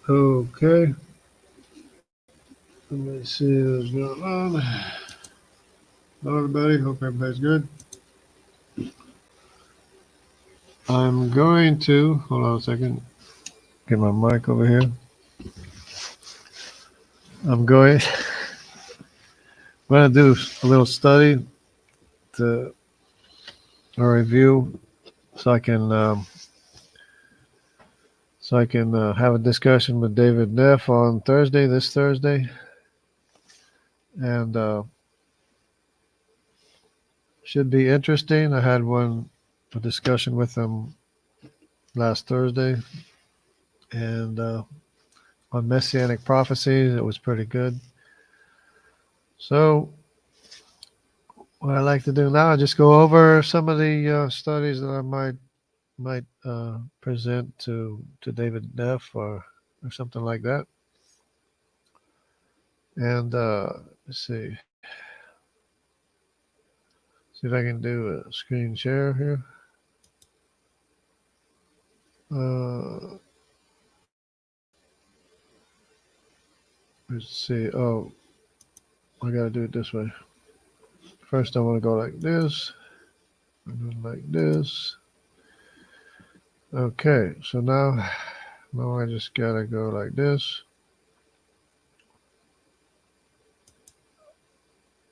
Okay. Let me see what's going on. Hello, everybody. Hope everybody's good. I'm going to hold on a second. Get my mic over here. I'm going. I'm going to do a little study to a review, so I can have a discussion with David Neff on Thursday, this Thursday, and should be interesting. I had a discussion with him last Thursday, and on Messianic Prophecies, it was pretty good. So what I like to do now is just go over some of the studies that I might present to David Neff or something like that. And let's see if I can do a screen share here. Let's see. Oh, I gotta do it this way. First, I want to go like this. Like this. Okay. So now I just gotta go like this.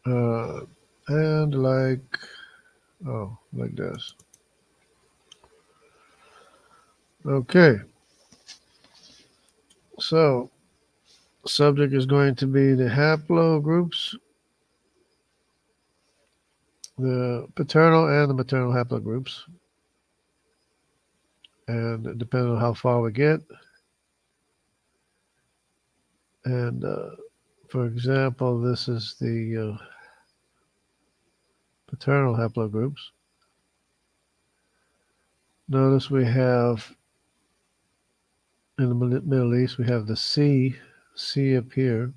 And like this. Okay. So subject is going to be the haplogroups, the paternal and the maternal haplogroups. And depending on how far we get. And for example, this is the paternal haplogroups. Notice we have in the Middle East, we have the sea up here.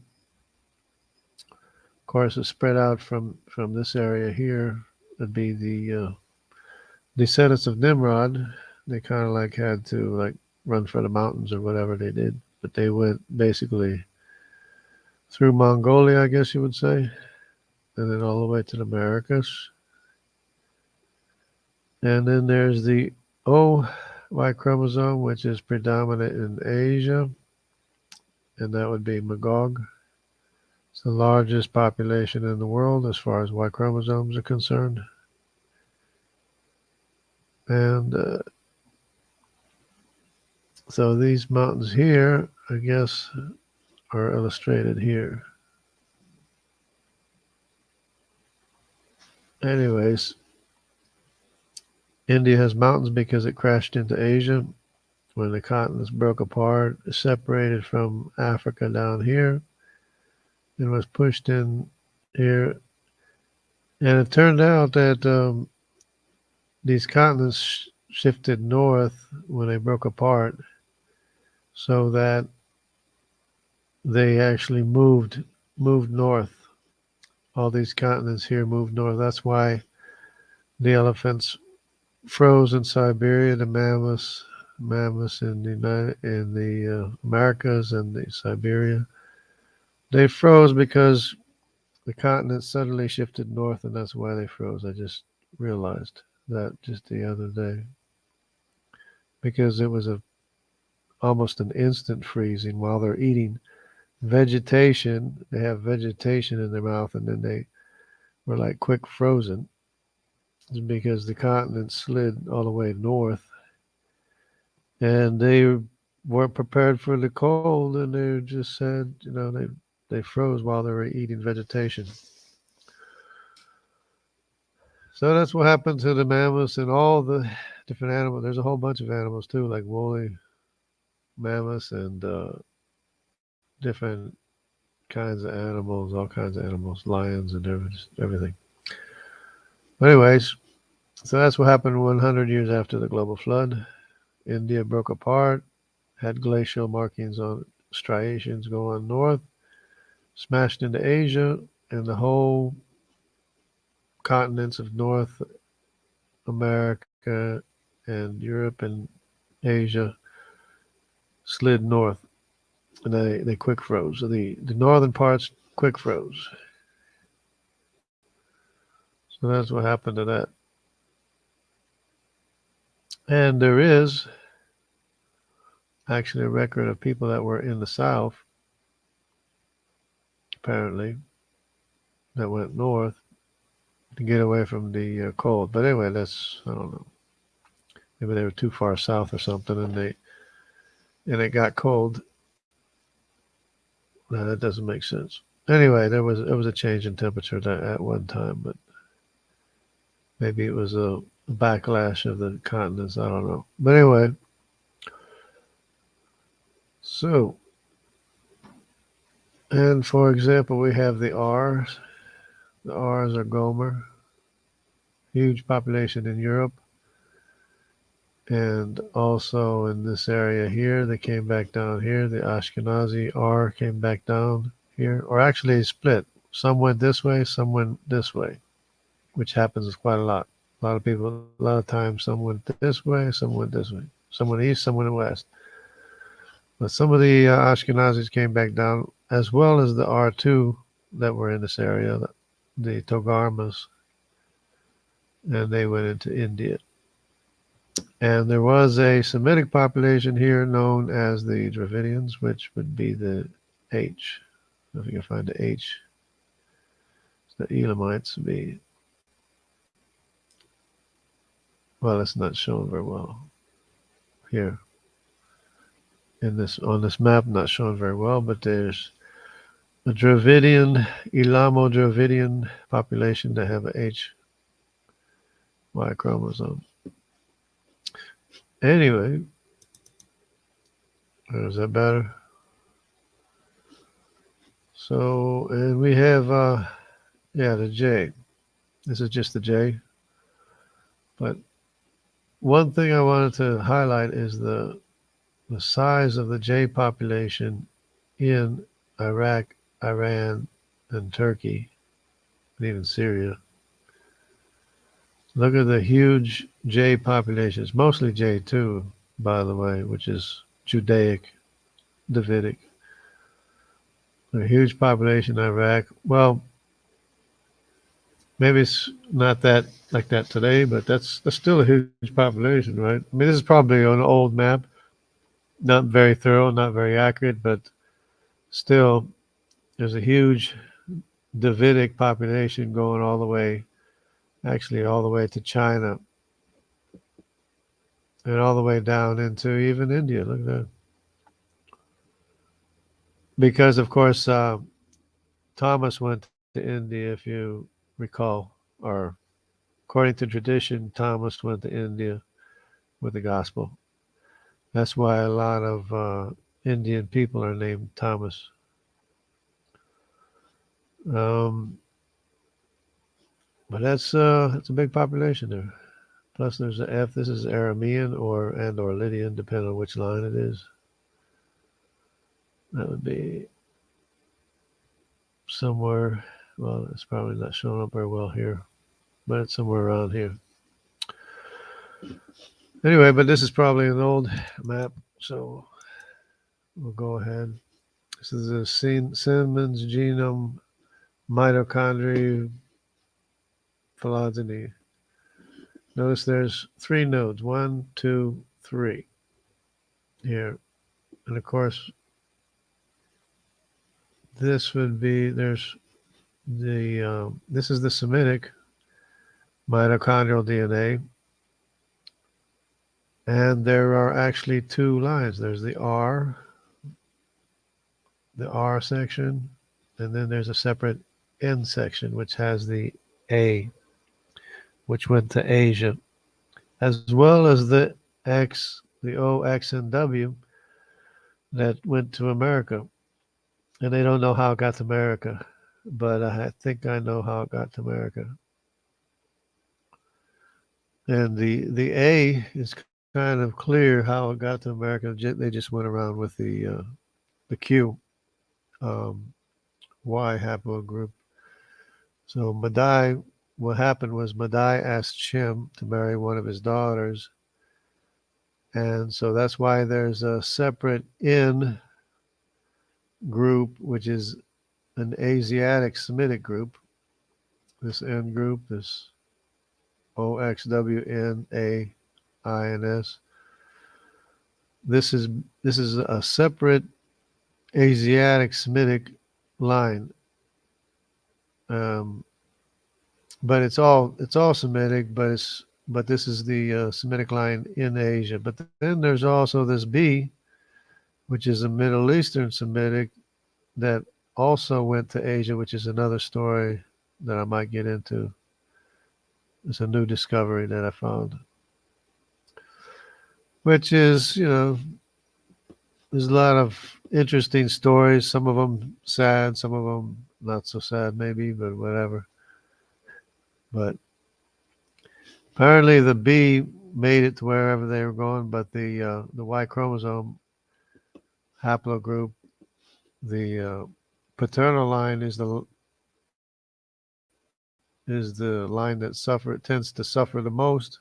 Of course, it's spread out from this area here. It'd be the descendants of Nimrod. They kind of like had to like run for the mountains or whatever they did, but they went basically through Mongolia, I guess you would say, and then all the way to the Americas. And then there's the Y chromosome, which is predominant in Asia, and that would be Magog. It's the largest population in the world as far as Y chromosomes are concerned. And so these mountains here, I guess, are illustrated here. Anyways, India has mountains because it crashed into Asia when the continents broke apart, separated from Africa down here, and was pushed in here. And it turned out that these continents shifted north when they broke apart, so that they actually moved north. All these continents here moved north. That's why the elephants froze in Siberia, the mammoths in the Americas and the Siberia. They froze because the continent suddenly shifted north, and that's why they froze. I just realized that just the other day, because it was almost an instant freezing while they're eating vegetation. They have vegetation in their mouth, and then they were like quick frozen. It's because the continent slid all the way north, and they weren't prepared for the cold, and they just said, they froze while they were eating vegetation. So that's what happened to the mammoths and all the different animals. There's a whole bunch of animals too, like woolly mammoths and different kinds of animals, all kinds of animals, lions and everything. But anyways, so that's what happened 100 years after the global flood. India broke apart, had glacial markings on striations going north, smashed into Asia, and the whole continents of North America and Europe and Asia slid north. and they quick froze. So the northern parts quick froze. So that's what happened to that. And there is actually a record of people that were in the South, apparently, that went north to get away from the cold. But anyway, that's, I don't know. Maybe they were too far south or something, and it got cold. No, that doesn't make sense. Anyway, it was a change in temperature at one time, but maybe it was a backlash of the continents. I don't know. But anyway, so, and for example, we have the R's. The R's are Gomer, huge population in Europe, and also in this area here. They came back down here. The Ashkenazi R came back down here, or actually split. Some went this way, some went this way, which happens quite a lot. A lot of people, a lot of times, some went this way, some went this way. Some went east, some went west. But some of the Ashkenazis came back down, as well as the R2 that were in this area, the Togarmas, and they went into India. And there was a Semitic population here known as the Dravidians, which would be the H. If you can find the H, the Elamites would be, well, it's not shown very well here. On this map, not shown very well, but there's a Dravidian, Elamo-Dravidian population that have a Y chromosome. Anyway, is that better? So, and we have, the J. This is just the J. But one thing I wanted to highlight is the size of the J population in Iraq, Iran, and Turkey, and even Syria. Look at the huge J populations, mostly J2, by the way, which is Judaic, Davidic. A huge population in Iraq. Well, maybe it's not that like that today, but that's still a huge population, right? I mean, this is probably an old map, not very thorough, not very accurate, but still, there's a huge Davidic population going all the way to China and all the way down into even India. Look at that. Because, of course, Thomas went to India, if you recall, or according to tradition, Thomas went to India with the gospel. That's why a lot of Indian people are named Thomas. But that's a big population there. Plus, there's an F. This is Aramean or Lydian, depending on which line it is. That would be somewhere. Well, it's probably not showing up very well here, but it's somewhere around here. Anyway, but this is probably an old map, so we'll go ahead. This is a Simmons genome mitochondria phylogeny. Notice there's 3 nodes, 1, 2, 3 here. And of course, this would be, there's this is the Semitic mitochondrial DNA. And there are actually 2 lines. There's the R section, and then there's a separate N section, which has the A, which went to Asia, as well as the X, the O, X, and W that went to America. And they don't know how it got to America, but I think I know how it got to America. And the A is kind of clear how it got to America. They just went around with the Q, Y haplogroup. So Madai, what happened was Madai asked Shem to marry one of his daughters. And so that's why there's a separate N group, which is an Asiatic Semitic group. This N group, this OXWNAINS. This is a separate Asiatic Semitic line, but it's all Semitic. But this is the Semitic line in Asia. But then there's also this B, which is a Middle Eastern Semitic that also went to Asia, which is another story that I might get into. It's a new discovery that I found, which is, there's a lot of interesting stories. Some of them sad, some of them not so sad, maybe, but whatever. But apparently the B made it to wherever they were going, but the Y chromosome haplogroup, the paternal line is the line that tends to suffer the most,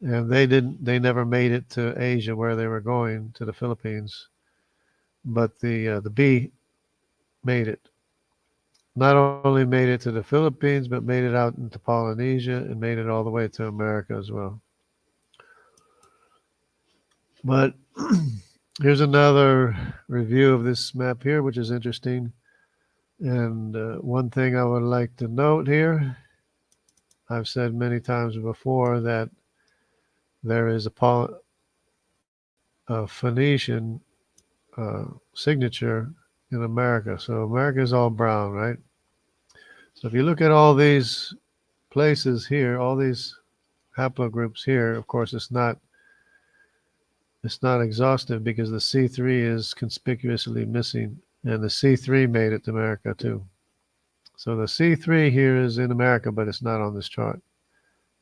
and they never made it to Asia where they were going, to the Philippines, but the B made it. Not only made it to the Philippines, but made it out into Polynesia and made it all the way to America as well. But here's another review of this map here, which is interesting. And one thing I would like to note here, I've said many times before that there is a Phoenician signature in America. So America is all brown, right? So if you look at all these places here, all these haplogroups here, of course, it's not exhaustive because the C3 is conspicuously missing, and the C3 made it to America too. So the C3 here is in America, but it's not on this chart.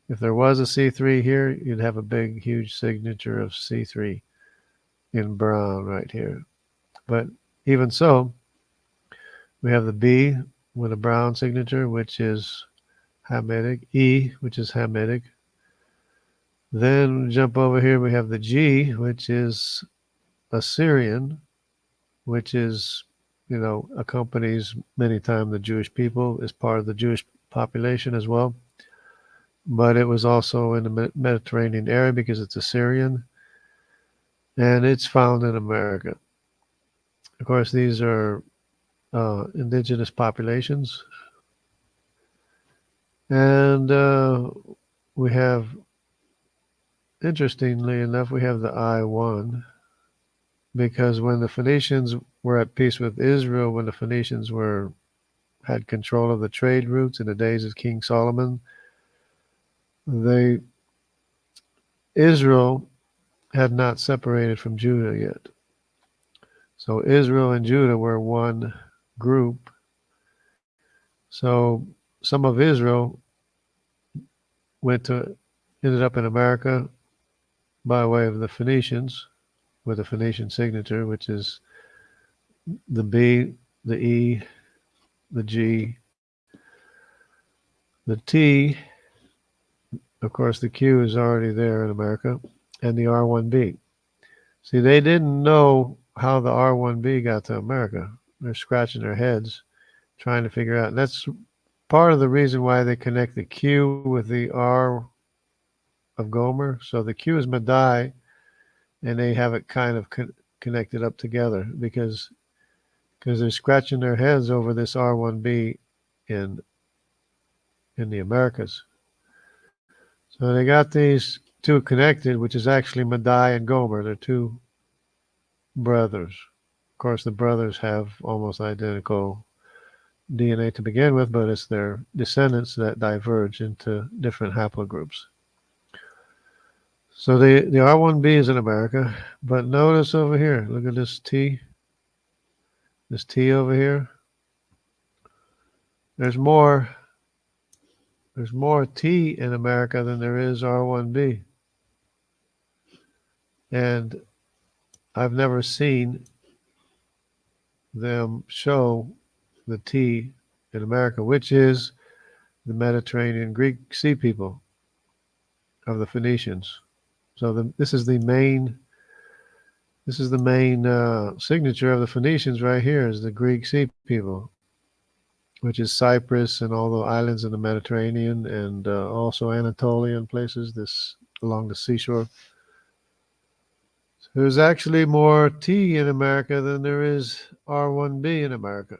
If there was a C3 here, you'd have a big, huge signature of C3 in brown right here. But even so, we have the B with a brown signature, which is Hamitic, E, which is Hamitic. Then jump over here, we have the G, which is Assyrian, which is, accompanies many times the Jewish people, is part of the Jewish population as well. But it was also in the Mediterranean area because it's Assyrian, and it's found in America. Of course, these are indigenous populations. And we have, interestingly enough, we have the I1, because when the Phoenicians were at peace with Israel, when the Phoenicians had control of the trade routes in the days of King Solomon, Israel had not separated from Judah yet. So Israel and Judah were one group. So some of Israel ended up in America by way of the Phoenicians, with a Phoenician signature, which is the B, the E, the G, the T. Of course, the Q is already there in America, and the R1B. See, they didn't know how the R1B got to America. They're scratching their heads trying to figure out. And that's part of the reason why they connect the Q with the R of Gomer. So the Q is Madai, and they have it kind of connected up together because they're scratching their heads over this R1B in the Americas. So they got these two connected, which is actually Madai and Gomer. They're two brothers. Of course, the brothers have almost identical DNA to begin with, but it's their descendants that diverge into different haplogroups. So the R1B is in America, but notice over here, look at this T. This T over here. There's more T in America than there is R1B. And I've never seen them show the T in America, which is the Mediterranean Greek Sea people of the Phoenicians. So this is the main This is the main signature of the Phoenicians right here, is the Greek Sea people, which is Cyprus and all the islands in the Mediterranean, and also Anatolian places this along the seashore. So there's actually more T in America than there is R1B in America.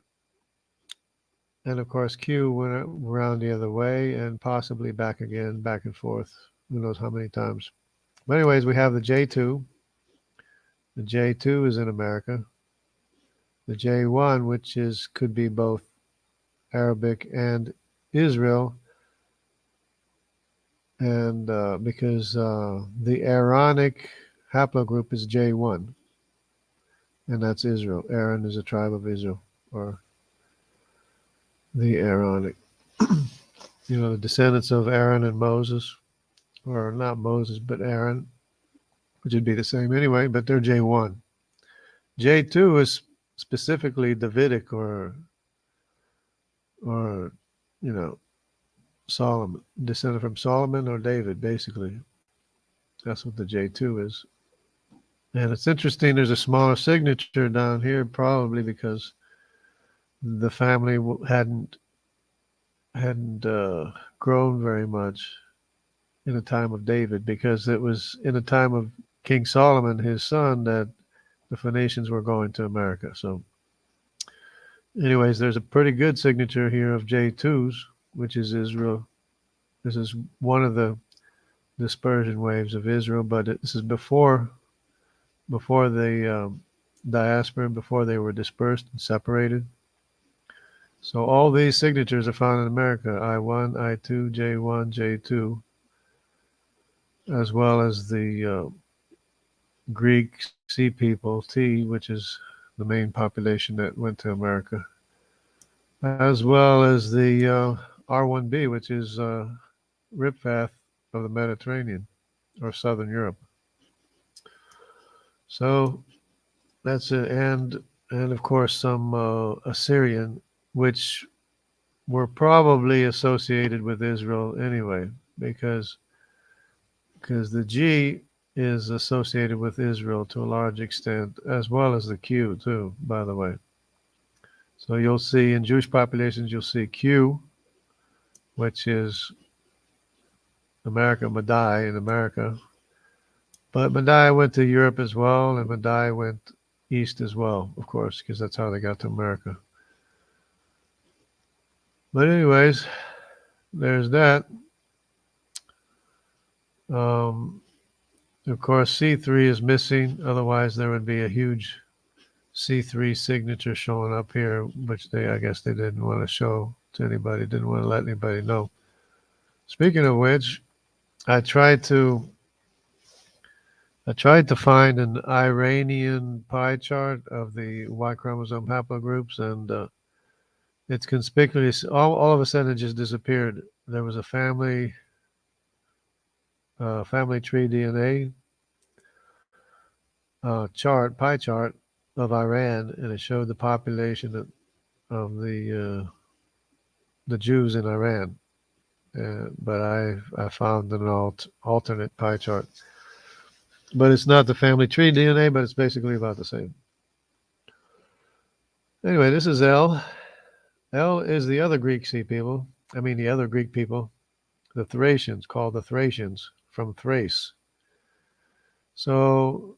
And of course, Q went around the other way and possibly back again, back and forth. Who knows how many times. But anyways, we have the J2. The J2 is in America. The J1, which could be both Arabic and Israel, and because the Aaronic haplogroup is J1, and that's Israel. Aaron is a tribe of Israel, or the Aaronic. The descendants of Aaron and Moses, or not Moses, but Aaron, which would be the same anyway, but they're J1. J2 is specifically Davidic, or Solomon, descended from Solomon or David, basically. That's what the J2 is. And it's interesting, there's a smaller signature down here, probably because the family hadn't grown very much in the time of David, because it was in the time of King Solomon, his son, that the Phoenicians were going to America. So anyways, there's a pretty good signature here of J2s, which is Israel. This is one of the dispersion waves of Israel, but this is before the diaspora, before they were dispersed and separated. So all these signatures are found in America: I1, I2, J1, J2, as well as the Greek Sea people, T, which is the main population that went to America, as well as the R1B, which is Ripfath of the Mediterranean, or Southern Europe. So that's it, and of course some Assyrian, which were probably associated with Israel anyway, because the G is associated with Israel to a large extent, as well as the Q too, by the way. So you'll see in Jewish populations, you'll see Q, which is America, Madai in America. But Madai went to Europe as well, and Madai went east as well, of course, because that's how they got to America. But anyways, there's that. Of course, C3 is missing. Otherwise, there would be a huge C3 signature showing up here, which I guess they didn't want to show to anybody, didn't want to let anybody know. Speaking of which, I tried to find an Iranian pie chart of the Y chromosome haplogroups, and it's conspicuous. All of a sudden, it just disappeared. There was a family tree DNA pie chart of Iran, and it showed the population of the Jews in Iran. But I found an alternate pie chart. But it's not the family tree DNA, but it's basically about the same. Anyway, this is L. L is the other Greek sea people. The other Greek people, the Thracians, called the Thracians, from Thrace. So,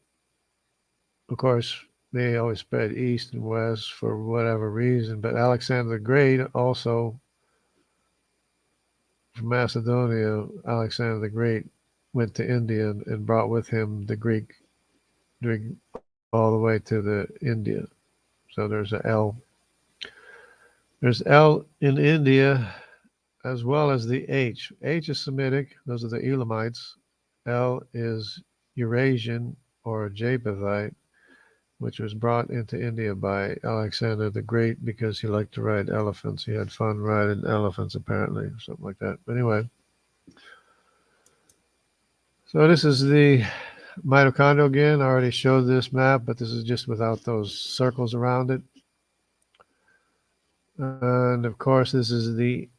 of course, they always spread east and west for whatever reason. But Alexander the Great also, from Macedonia, Alexander the Great went to India and brought with him the Greek all the way to the India. So there's a L. There's L in India, as well as the H. H is Semitic. Those are the Elamites. L is Eurasian, or Japhethite, which was brought into India by Alexander the Great because he liked to ride elephants. He had fun riding elephants, apparently, or something like that. But anyway, so this is the mitochondria again. I already showed this map, but this is just without those circles around it. And of course, this is the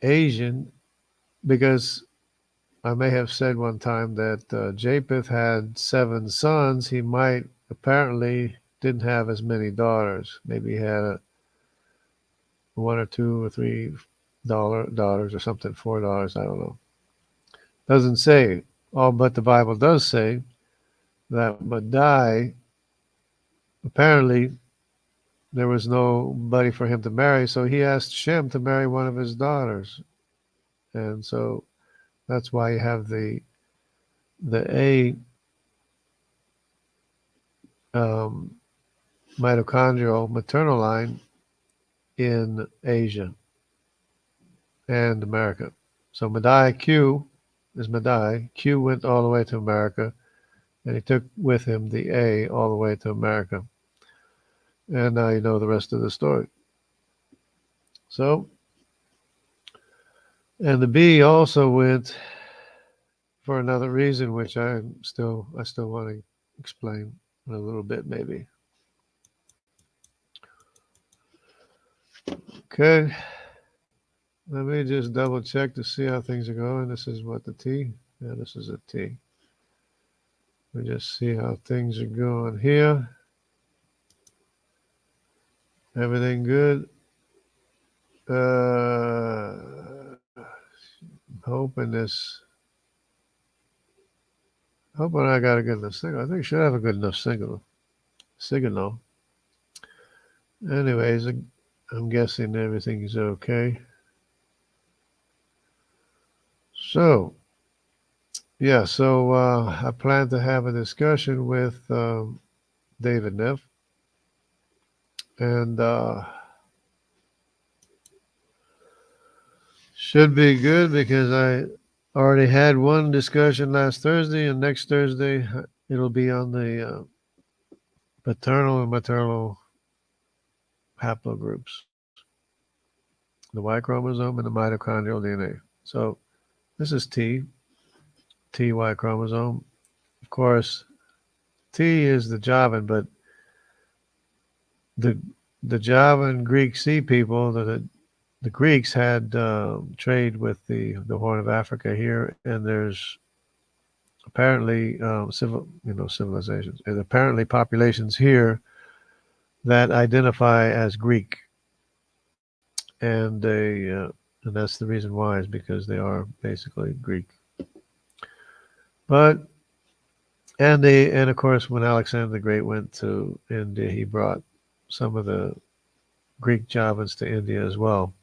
Asian, because I may have said one time that Japheth had 7 sons. He might apparently didn't have as many daughters. Maybe he had 1 or 2 or 3 daughters or something, 4 daughters. I don't know. Doesn't say. All but the Bible does say that Madai, apparently there was nobody for him to marry, so he asked Shem to marry one of his daughters. And so that's why you have the A mitochondrial maternal line in Asia and America. So Madai Q is Madai. Q went all the way to America, and he took with him the A all the way to America. And now you know the rest of the story. So, and the B also went for another reason, which I still want to explain in a little bit, maybe. Okay, let me just double check to see how things are going. This is what the T. Yeah, this is a T. We just see how things are going here. Everything good. Hoping I got a good enough signal. I think I should have a good enough signal. Anyways, I'm guessing everything is okay. So, yeah, so I plan to have a discussion with David Neff, and should be good because I already had one discussion last Thursday, and next Thursday it'll be on the paternal and maternal haplogroups, the Y chromosome and the mitochondrial DNA. So this is TY chromosome. Of course, T is the Javan, but the Javan Greek Sea people, the Greeks had trade with the Horn of Africa here, and there's apparently civilizations, and apparently populations here that identify as Greek, and and that's the reason why, is because they are basically Greek. But and of course, when Alexander the Great went to India, he brought some of the Greek Javans to India as well.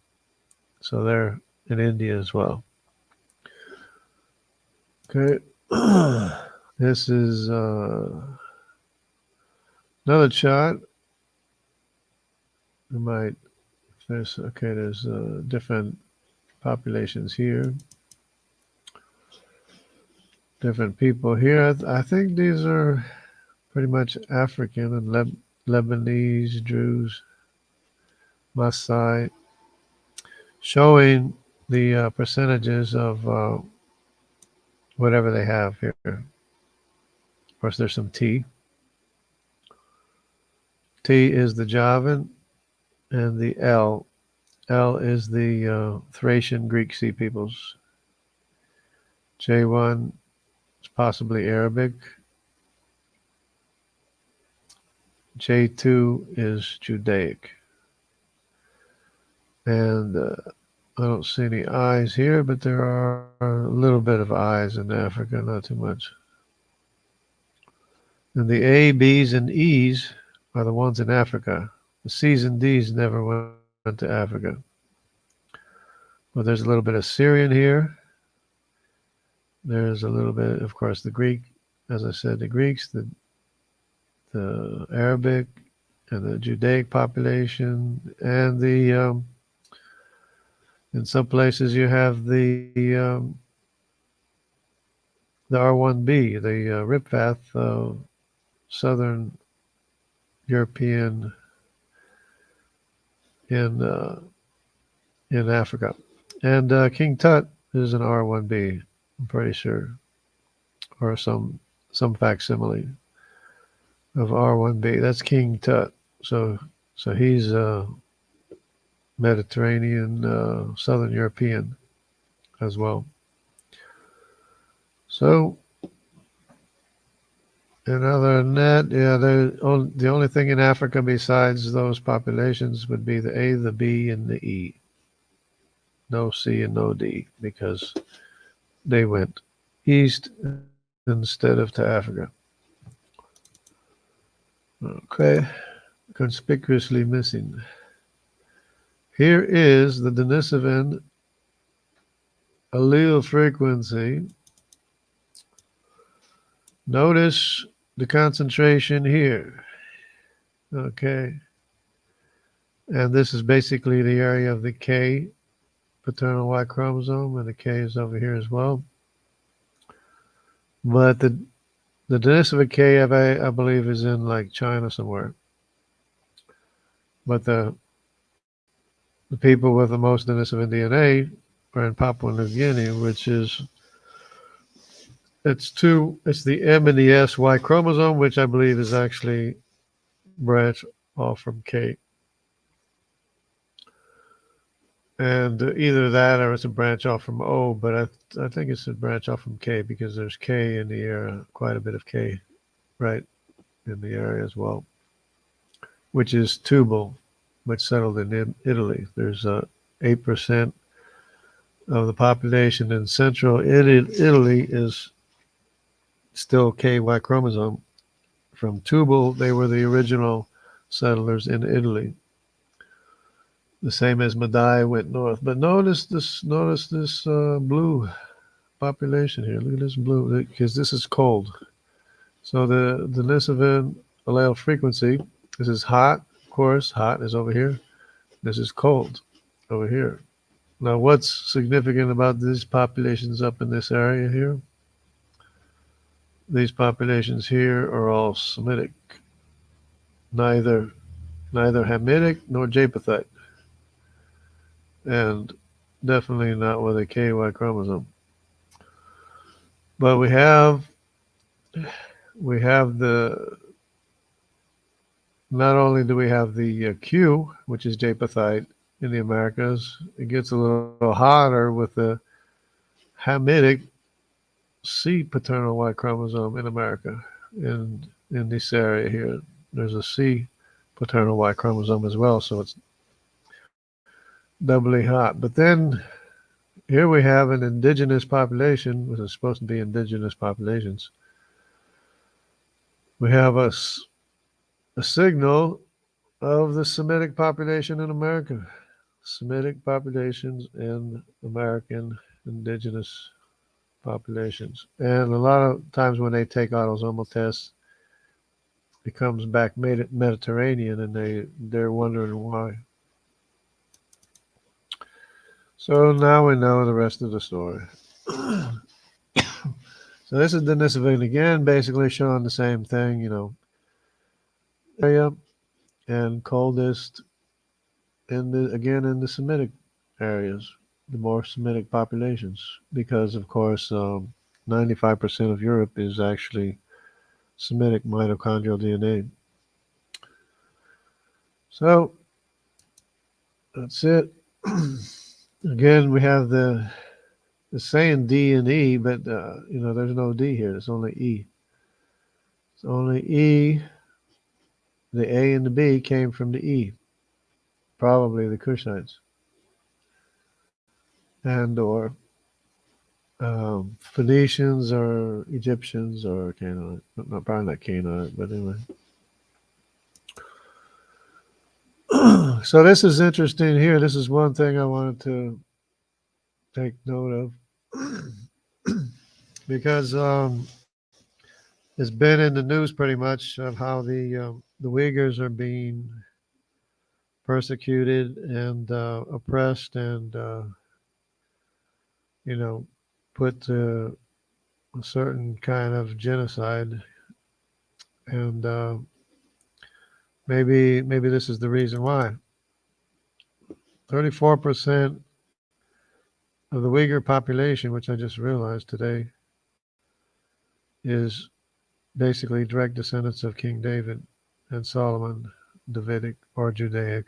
So they're in India as well. Okay. This is another chart. There's different populations here. Different people here. I think these are pretty much African and Lebanese, Druze, Maasai, showing the percentages of whatever they have here. Of course, there's some T. T is the Javan, and the L. L is the Thracian Greek Sea peoples. J1 is possibly Arabic. J2 is Judaic. And I don't see any I's here, but there are a little bit of I's in Africa, not too much. And the A, B's, and E's are the ones in Africa. The C's and D's never went to Africa. Well, there's a little bit of Syrian here. There's a little bit, of course, the Greek, as I said, the Greeks, the Arabic, and the Judaic population, and in some places you have the R1b, the Ripvath, Southern European in Africa, and King Tut is an R1b, I'm pretty sure, or some facsimile of R1b. That's King Tut. So he's Mediterranean, Southern European as well. So, and other than that, yeah, the only thing in Africa besides those populations would be the A, the B, and the E. No C and no D, because they went east instead of to Africa. Okay, conspicuously missing. Here is the Denisovan allele frequency. Notice the concentration here. Okay, and this is basically the area of the K paternal Y chromosome, and the K is over here as well. But the Denisovan K, I believe, is in like China somewhere. But the people with the most Denisovan DNA are in Papua New Guinea, which is it's the M and the S Y chromosome, which I believe is actually branch off from K. And either that or it's a branch off from O, but I think it's a branch off from K because there's K in the area, quite a bit of K right in the area as well, which is tubal, which settled in Italy. There's 8% of the population in central Italy is still KY chromosome. From Tubal, they were the original settlers in Italy. The same as Madai went north. But notice this blue population here. Look at this blue, because this is cold. So the Denisovan allele frequency, this is hot, of course, hot is over here. This is cold over here. Now, what's significant about these populations up in this area here? These populations here are all Semitic, neither Hamitic nor Japhethite, and definitely not with a KY chromosome. But we have the, not only do we have the Q, which is Japhethite in the Americas, it gets a little hotter with the Hamitic C paternal Y chromosome in America. In this area here, there's a C paternal Y chromosome as well, so it's doubly hot. But then here we have an indigenous population, which is supposed to be indigenous populations. We have a signal of the Semitic population in America. Semitic populations and American indigenous populations. And a lot of times when they take autosomal tests, it comes back Mediterranean, and they're wondering why. So now we know the rest of the story. So this is Denisovan again, basically showing the same thing, area and coldest in the Semitic areas, the more Semitic populations, because of course 95% of Europe is actually Semitic mitochondrial DNA. So that's it. Again, we have it's saying D and E, but there's no D here. It's only E. It's only E. The A and the B came from the E, probably the Cushites, and or Phoenicians or Egyptians or Canaanite. Not probably not Canaanite, but anyway. So this is interesting here. This is one thing I wanted to take note of because it's been in the news pretty much of how the Uyghurs are being persecuted and oppressed and put to a certain kind of genocide, and maybe this is the reason why. 34% of the Uyghur population, which I just realized today, is basically direct descendants of King David and Solomon, Davidic or Judaic,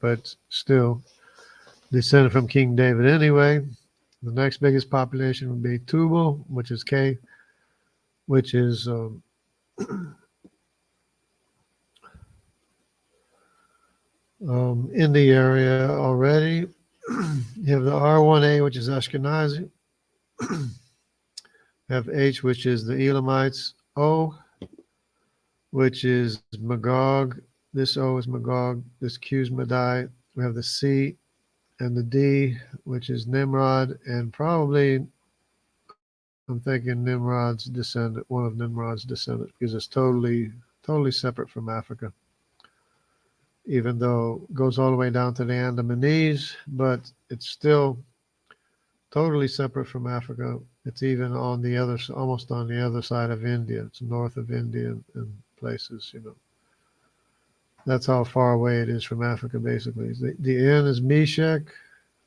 but still descended from King David anyway. The next biggest population would be Tubal, which is K, which is in the area already. You have the R1A, which is Ashkenazi. You have H, which is the Elamites. O, which is Magog. This O is Magog. This Q is Madai. We have the C and the D, which is Nimrod, and probably I'm thinking Nimrod's descendant, one of Nimrod's descendants, because it's totally separate from Africa, even though it goes all the way down to the Andamanese, but it's still totally separate from Africa. It's even on the other, almost on the other side of India. It's north of India and places, you know. That's how far away it is from Africa, basically. The N is Meshech.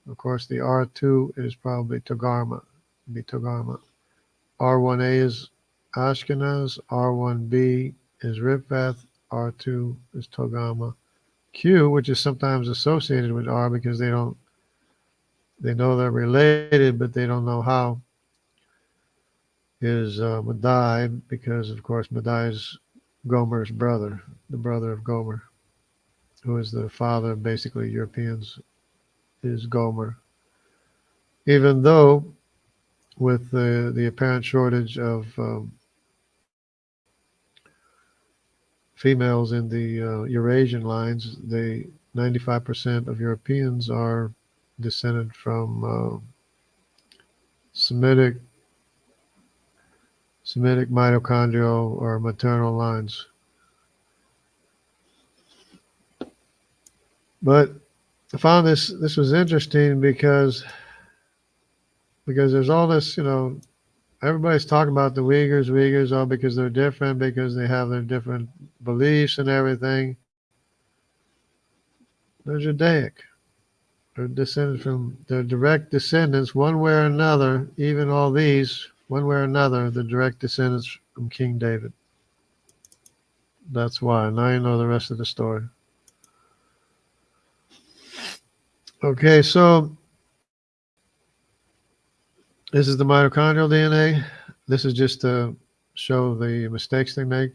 Of course, the R2 is probably Togarma. It'd be Togarma. R1A is Ashkenaz. R1B is Riphath. R2 is Togarma. Q, which is sometimes associated with R because they know they're related, but they don't know how, is Madai, because of course Madai is Gomer's brother, the brother of Gomer, who is the father of basically Europeans, is Gomer. Even though with the apparent shortage of females in the Eurasian lines, 95% of Europeans are descended from Semitic mitochondrial or maternal lines. But I found this was interesting because there's all this, you know, everybody's talking about the Uyghurs all because they're different, because they have their different beliefs and everything. They're Judaic. They're descended from, they're direct descendants, one way or another, even all these, one way or another, the direct descendants from King David. That's why. Now you know the rest of the story. Okay, so this is the mitochondrial DNA. This is just to show the mistakes they make.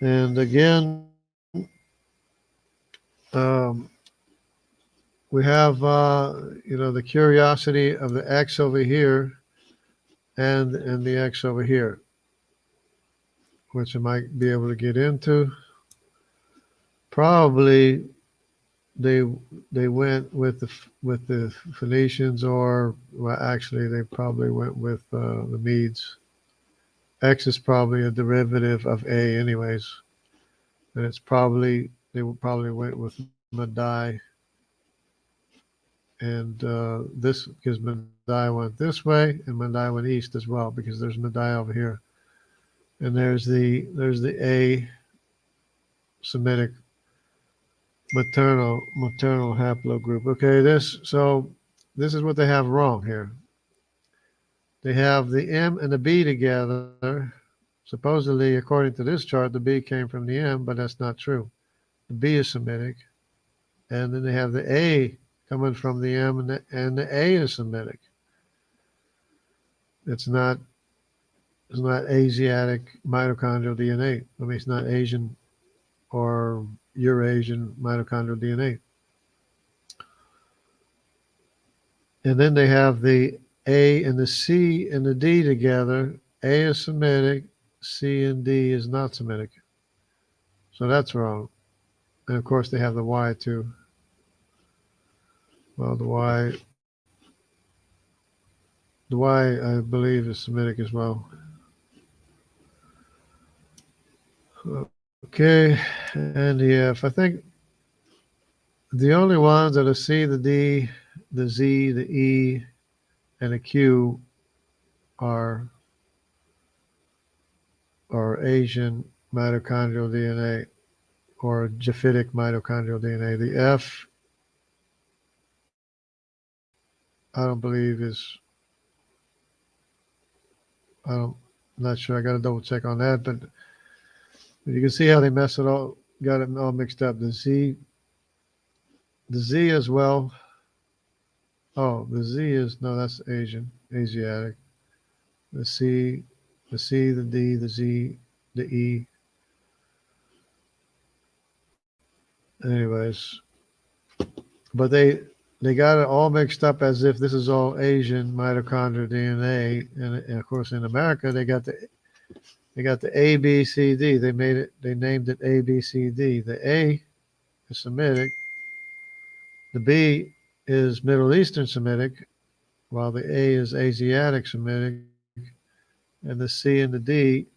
And again, we have, you know, the curiosity of the X over here and the X over here, which I might be able to get into. Probably they went with the Phoenicians, or well, actually they probably went with the Medes. X is probably a derivative of A, anyways, and it's probably they probably went with Madai, and this because Madai went this way and Madai went east as well, because there's Madai over here, and there's the A Semitic maternal haplogroup. Okay, this is what they have wrong here. They have the M and the B together. Supposedly, according to this chart, the B came from the M, but that's not true. The B is Semitic, and then they have the A coming from the M, and the A is Semitic. It's not Asiatic mitochondrial DNA. I mean, it's not Asian or Eurasian mitochondrial DNA. And then they have the A and the C and the D together. A is Semitic, C and D is not Semitic. So that's wrong. And of course, they have the Y too. Well, the Y, I believe, is Semitic as well. Okay, and the F. I think the only ones that are C, the D, the Z, the E, and the Q are Asian mitochondrial DNA or Japhetic mitochondrial DNA. The F, I don't believe is, I'm not sure. I got to double check on that, but you can see how they got it all mixed up. The Z as well. Oh, the Z is, no, that's Asiatic. The C, the D, the Z, the E. Anyways, but they got it all mixed up as if this is all Asian mitochondrial DNA, and of course in America they got the A B C D. They named it A B C D. The A is Semitic, the B is Middle Eastern Semitic, while the A is Asiatic Semitic, and the C and the D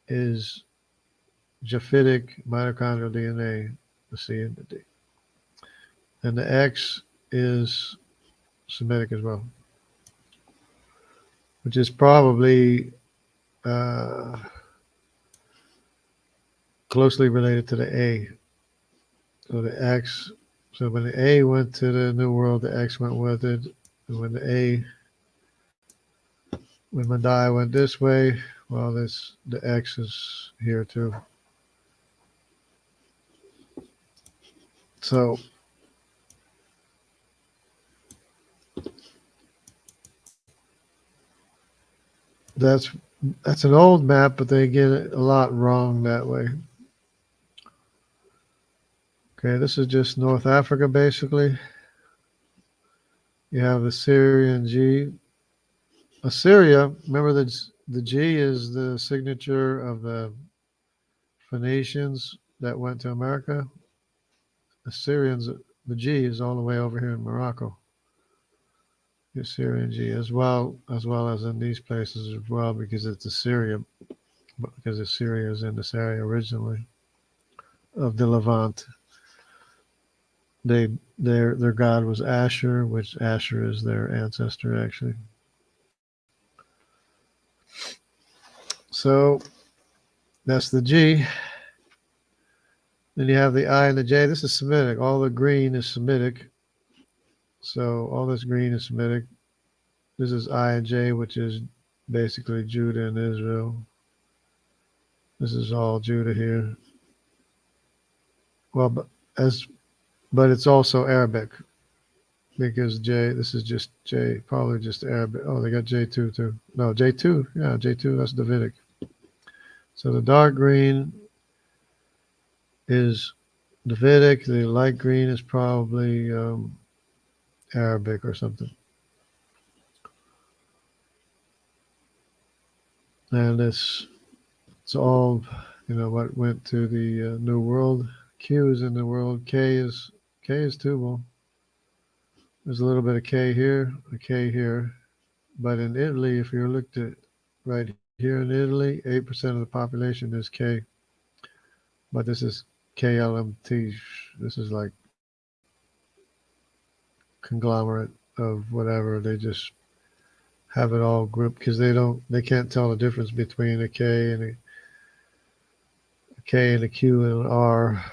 is Japhetic mitochondrial DNA. The C and the D, and the X is Semitic as well, which is probably uh, closely related to the A. So the X, so when the A went to the New World, the X went with it. And when Madai went this way, well, the X is here too. So that's an old map, but they get it a lot wrong that way. Okay, this is just North Africa, basically. You have the Syrian G. Assyria, remember the G is the signature of the Phoenicians that went to America. Assyrians, the G is all the way over here in Morocco. The Assyrian G, as well as in these places as well, because it's Assyria, because Assyria is in this area originally of the Levant. Their god was Asher, which Asher is their ancestor actually. So that's the G. Then you have the I and the J. This is Semitic. All the green is Semitic. So all this green is Semitic. This is I and J, which is basically Judah and Israel. This is all Judah here. Well, but it's also Arabic, because this is just J, probably just Arabic. Oh, they got J2 too. No, J2. Yeah, J2, that's Davidic. So the dark green is Davidic. The light green is probably Arabic or something. And it's all, what went to the New World. Q is in the world. K is Tubal. There's a little bit of K here, a K here. But in Italy, if you looked at right here in Italy, 8% of the population is K. But this is KLMT. This is like conglomerate of whatever. They just have it all grouped because they can't tell the difference between a K and a Q and an R.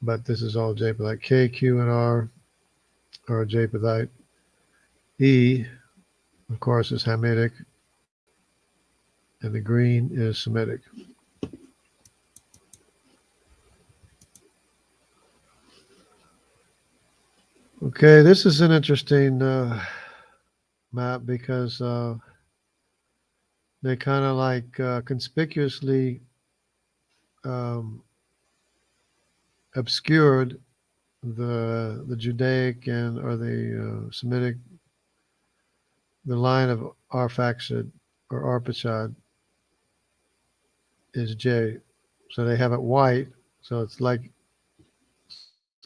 But this is all Japhethite. K, Q, and R are Japhethite. E, of course, is Hamitic. And the green is Semitic. Okay, this is an interesting map because they kind of like conspicuously obscured the Judaic or the Semitic, the line of Arphaxad or Arpachad is J. So they have it white, so it's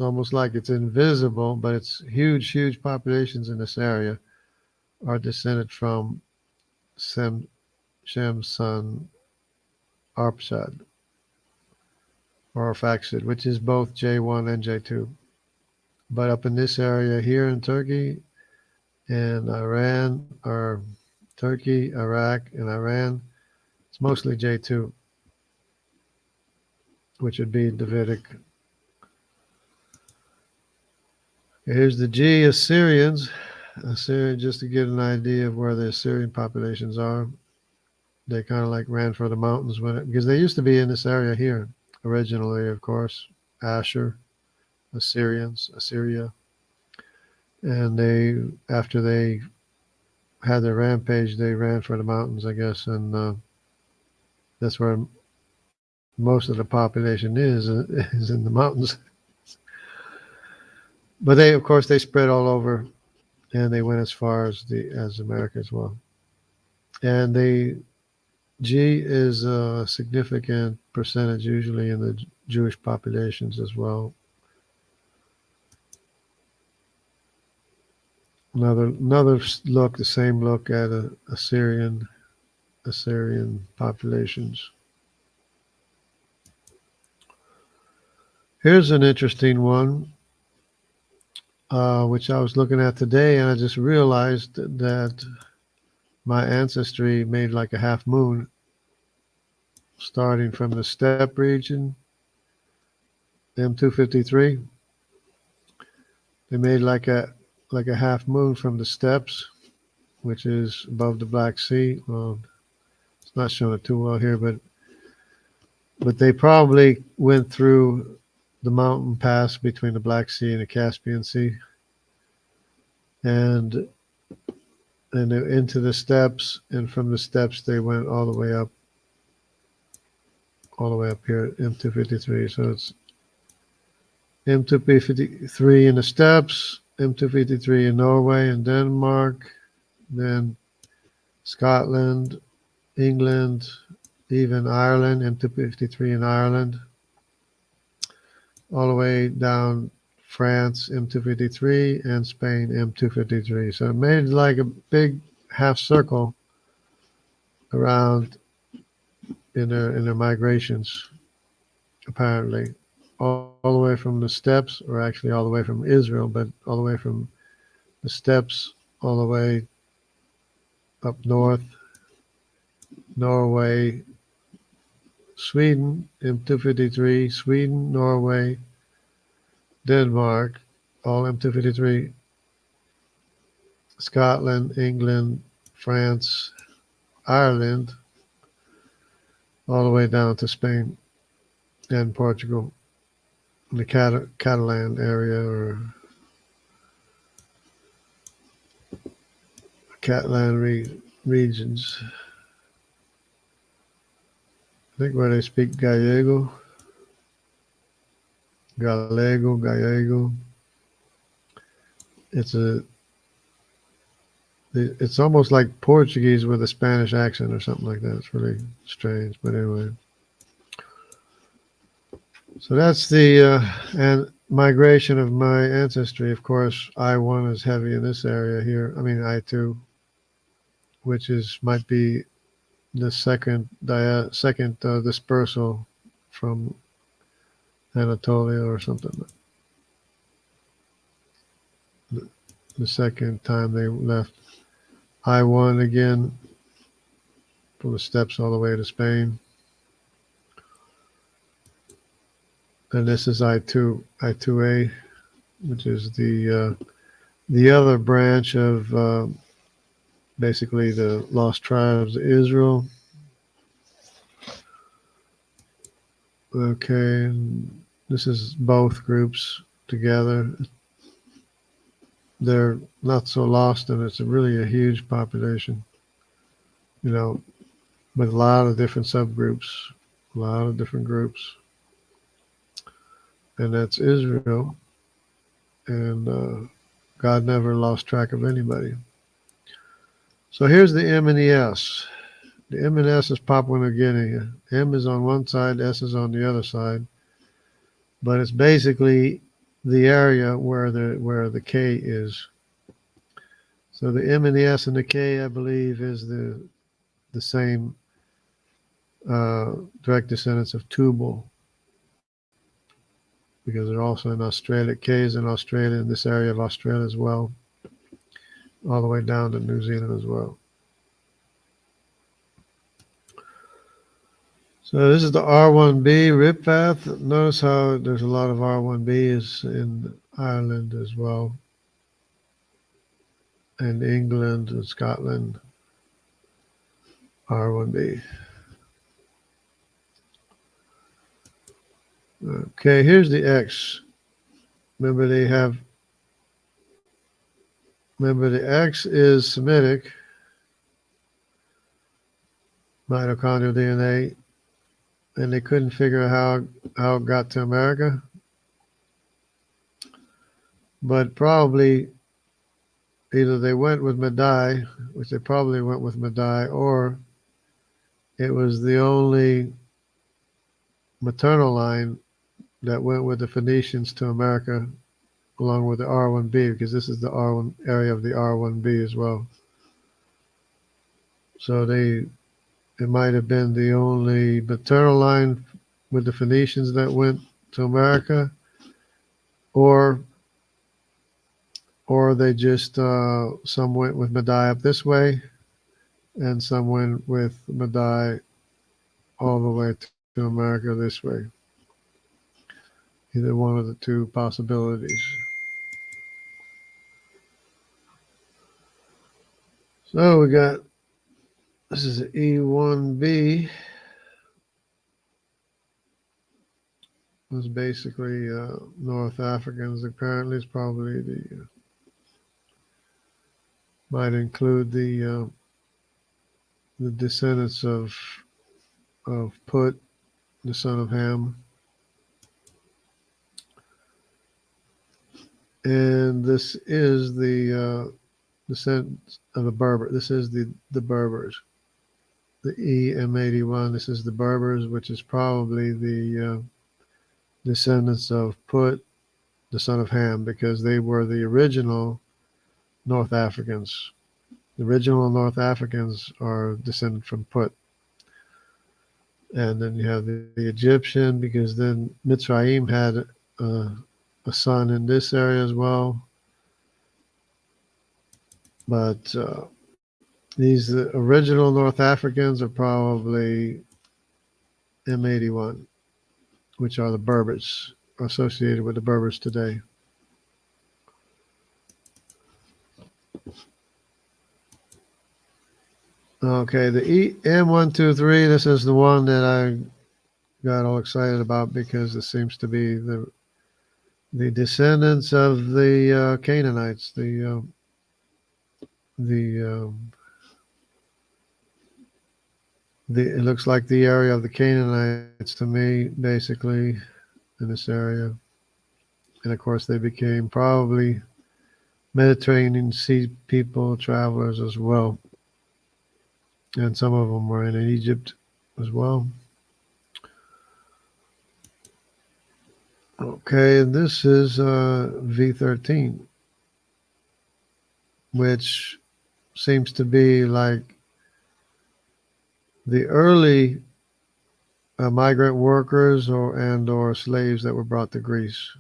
almost like it's invisible, but it's huge populations in this area are descended from Shem's son Arpachad or Arphaxad, which is both J1 and J2. But up in this area here in Turkey and Iran, or Turkey, Iraq, and Iran, it's mostly J2, which would be Davidic. Here's the G, Assyrians. Assyria, just to get an idea of where the Assyrian populations are. They kind of like ran for the mountains because they used to be in this area here originally, of course. Asher, Assyria. And after they had their rampage, they ran for the mountains, I guess, and that's where most of the population is in the mountains. But of course, they spread all over, and they went as far as America as well. And G is a significant percentage usually in the Jewish populations as well. Another look, the same look at Assyrian populations. Here's an interesting one, which I was looking at today, and I just realized that my ancestry made like a half moon, starting from the steppe region, M253. They made like a half moon from the steppes, which is above the Black Sea. Well, it's not showing it too well here, but they probably went through the mountain pass between the Black Sea and the Caspian Sea, and into the steppes, and from the steppes they went all the way up here at M253. So it's M253 in the steppes, M253 in Norway and Denmark, then Scotland, England, even Ireland, M253 in Ireland, all the way down France, M253, and Spain, M253. So it made like a big half circle around in their migrations, apparently, all the way from the steppes, or actually all the way from Israel, but all the way from the steppes all the way up north, Norway, Sweden, M253, Sweden, Norway, Denmark, all M253, Scotland, England, France, Ireland, all the way down to Spain and Portugal, the Catalan area, or Catalan regions. I think where they speak Gallego. It's almost like Portuguese with a Spanish accent or something like that. It's really strange, but anyway. So that's the and migration of my ancestry. Of course, I1 is heavy in this area here. I mean I2, which might be the second dispersal from Anatolia or something. The second time they left. I1 again, from the steppes all the way to Spain. And this is I2A, which is the other branch of basically the lost tribes of Israel. Okay, and this is both groups together. They're not so lost, and it's really a huge population, with a lot of different subgroups, a lot of different groups. And that's Israel, and God never lost track of anybody. So here's the M and the S. The M and S is Papua New Guinea. M is on one side, S is on the other side, but it's basically the area where the K is. So the M and the S and the K, I believe, is the same direct descendants of Tubal, because they're also in Australia. K is in Australia, in this area of Australia as well, all the way down to New Zealand as well. So this is the R1B rip path. Notice how there's a lot of R1Bs in Ireland as well, and England and Scotland, R1B. Okay, here's the X. Remember, they have Remember, the X is Semitic, mitochondrial DNA, and they couldn't figure out how it got to America. But probably either they went with Madai, which they probably went with Madai, or it was the only maternal line that went with the Phoenicians to America, along with the R1b, because this is the R1 area of the R1b as well. So it might have been the only maternal line with the Phoenicians that went to America, or they just some went with Madai up this way, and some went with Madai all the way to America this way. Either one of the two possibilities. So we got, this is E1b. It's basically North Africans. Apparently, it's probably might include the descendants of Put, the son of Ham. And this is the descendants of the Berber. This is the Berbers. The EM81. This is the Berbers, which is probably the descendants of Put, the son of Ham, because they were the original North Africans. The original North Africans are descended from Put. And then you have the Egyptian, because then Mitzrayim had a son in this area as well. But these original North Africans are probably M81, which are the Berbers, associated with the Berbers today. Okay, the M123, this is the one that I got all excited about because it seems to be the descendants of the Canaanites, it looks like the area of the Canaanites to me, basically, in this area. And of course, they became probably Mediterranean Sea people, travelers as well. And some of them were in Egypt as well. Okay, and this is V13, which seems to be like the early migrant workers or slaves that were brought to Greece.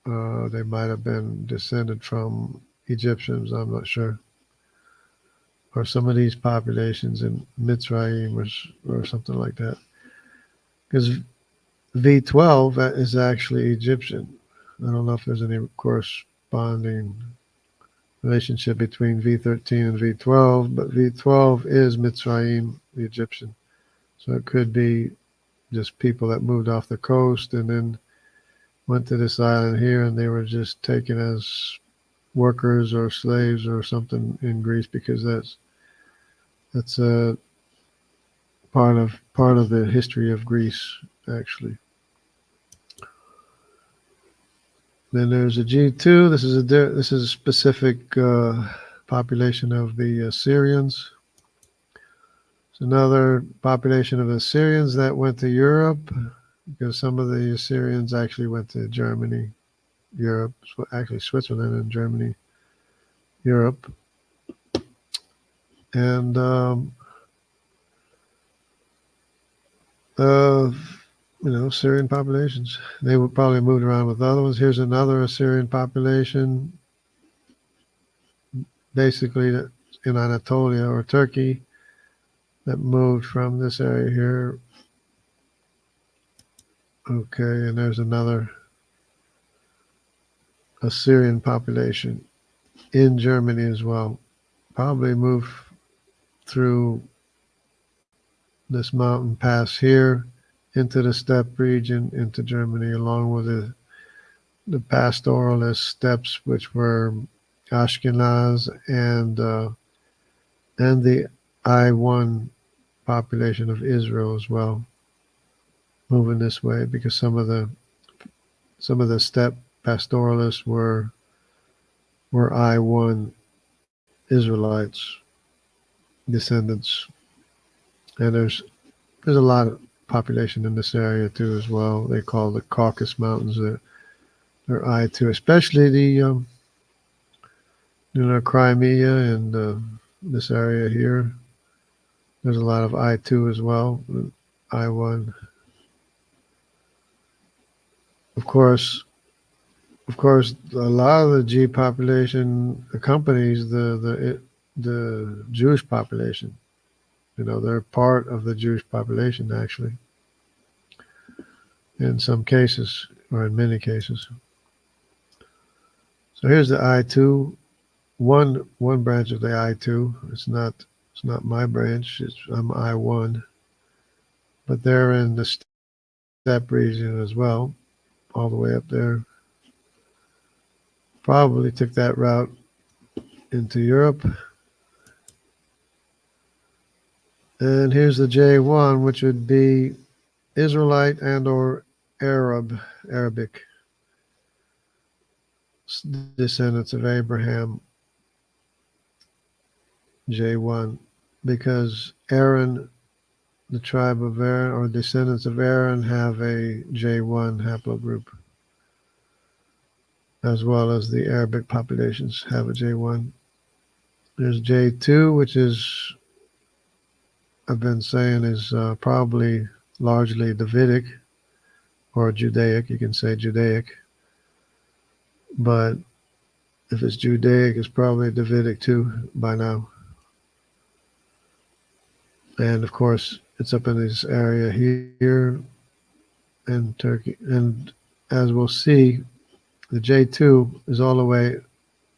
They might have been descended from Egyptians, I'm not sure. Or some of these populations in Mitzrayim or something like that. Because V12 is actually Egyptian. I don't know if there's any corresponding relationship between V13 and V12, but V12 is Mitzrayim, the Egyptian. So it could be just people that moved off the coast and then went to this island here, and they were just taken as workers or slaves or something in Greece, because that's a part of the history of Greece, actually. Then there's a G2. This is a specific population of the Syrians. It's another population of Assyrians that went to Europe, because some of the Assyrians actually went to Germany, Europe, actually Switzerland and Germany, Europe. And Syrian populations. They were probably moved around with other ones. Here's another Assyrian population, basically in Anatolia or Turkey, that moved from this area here. Okay, and there's another Assyrian population in Germany as well. Probably moved through this mountain pass here into the steppe region, into Germany, along with the pastoralist steppes, which were Ashkenaz and the I-1 population of Israel as well, moving this way because some of the steppe pastoralists were I-1 Israelites descendants, and there's a lot of population in this area too as well. They call the Caucasus Mountains they're I-2, especially the Crimea and this area here. There's a lot of I-2 as well, I-1. Of course, a lot of the G population accompanies the Jewish population. They're part of the Jewish population actually, in some cases or in many cases. So here's the I-2, one branch of the I-2. It's not my branch. I'm I-1, but they're in the steppe region as well, all the way up there. Probably took that route into Europe. And here's the J1, which would be Israelite and or Arabic descendants of Abraham, J1, because Aaron, the tribe of Aaron, or descendants of Aaron, have a J1 haplogroup, as well as the Arabic populations have a J1. There's J2, which is, I've been saying, is probably largely Davidic or Judaic. You can say Judaic, but if it's Judaic, it's probably Davidic too by now. And of course, it's up in this area here in Turkey. And as we'll see, the J2 is all the way,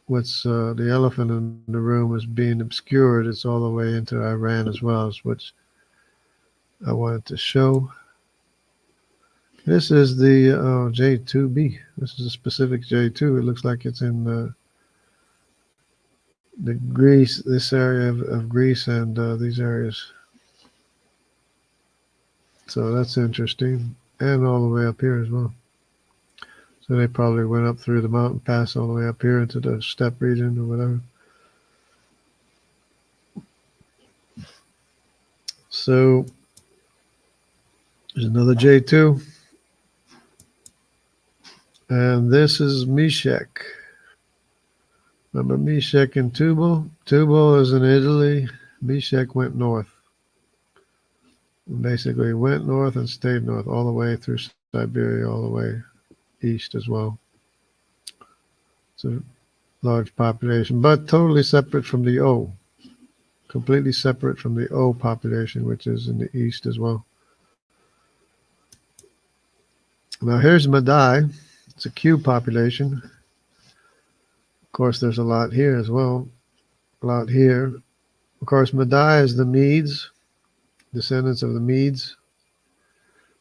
what's the elephant in the room is being obscured. It's all the way into Iran as well, which I wanted to show. This is the J2B. This is a specific J2. It looks like it's in the Greece, this area of Greece and these areas. So that's interesting. And all the way up here as well. So they probably went up through the mountain pass all the way up here into the steppe region or whatever. So there's another J2. And this is Meshech. Remember Meshech and Tubal? Tubal is in Italy. Meshech went north. Basically went north and stayed north all the way through Siberia, all the way east as well. It's a large population, but totally separate from the O. Completely separate from the O population, which is in the east as well. Now here's Madai. It's a Q population. Of course, there's a lot here as well. A lot here. Of course, Madai is the Medes, descendants of the Medes.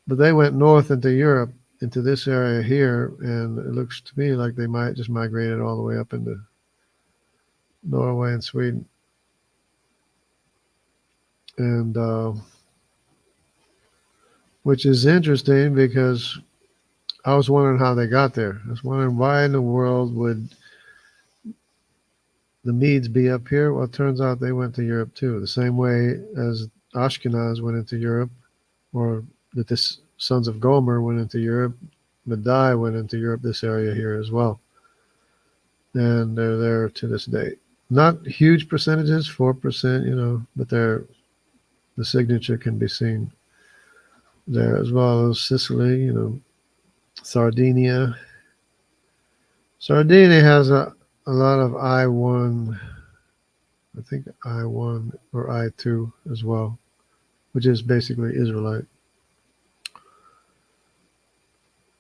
But they went north into Europe, into this area here, and it looks to me like they might just migrated all the way up into Norway and Sweden. And which is interesting because I was wondering how they got there. I was wondering why in the world would the Medes be up here? Well, it turns out they went to Europe too, the same way as Ashkenaz went into Europe, or that the sons of Gomer went into Europe. Madai went into Europe, this area here as well. And they're there to this day. Not huge percentages, 4%, but the signature can be seen there, as well as Sicily, Sardinia. Sardinia has a lot of I-1, I think I-1 or I-2 as well, which is basically Israelite.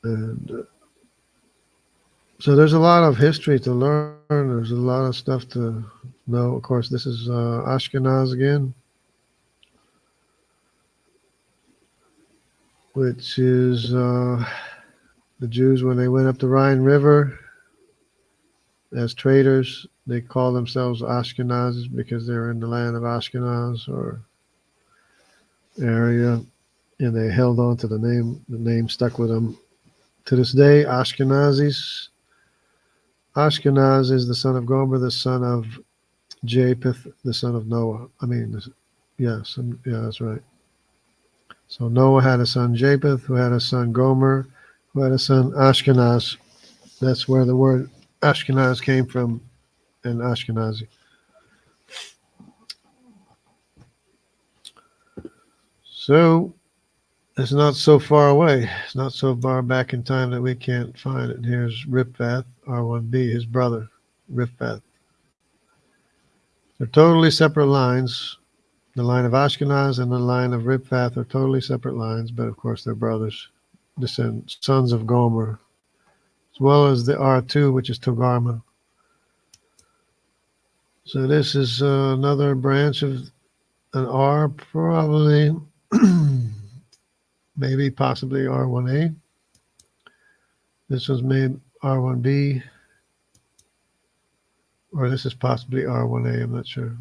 And so there's a lot of history to learn. There's a lot of stuff to know. Of course, this is Ashkenaz again, which is The Jews, when they went up the Rhine River as traders, they called themselves Ashkenazis because they were in the land of Ashkenaz or area, and they held on to the name. The name stuck with them to this day. Ashkenazis. Ashkenaz is the son of Gomer, the son of Japheth, the son of Noah. Yes, yeah, that's right. So Noah had a son Japheth, who had a son Gomer, who had a son Ashkenaz. That's where the word Ashkenaz came from, and Ashkenazi. So it's not so far away. It's not so far back in time that we can't find it. Here's Ripvath, R1b, his brother, Ripvath. They're totally separate lines. The line of Ashkenaz and the line of Ripvath are totally separate lines, but of course they're brothers, sons of Gomer, as well as the R2, which is Togarmah. So this is another branch of an R, probably, maybe possibly R1A. This was made R1B, or this is possibly R1A, I'm not sure.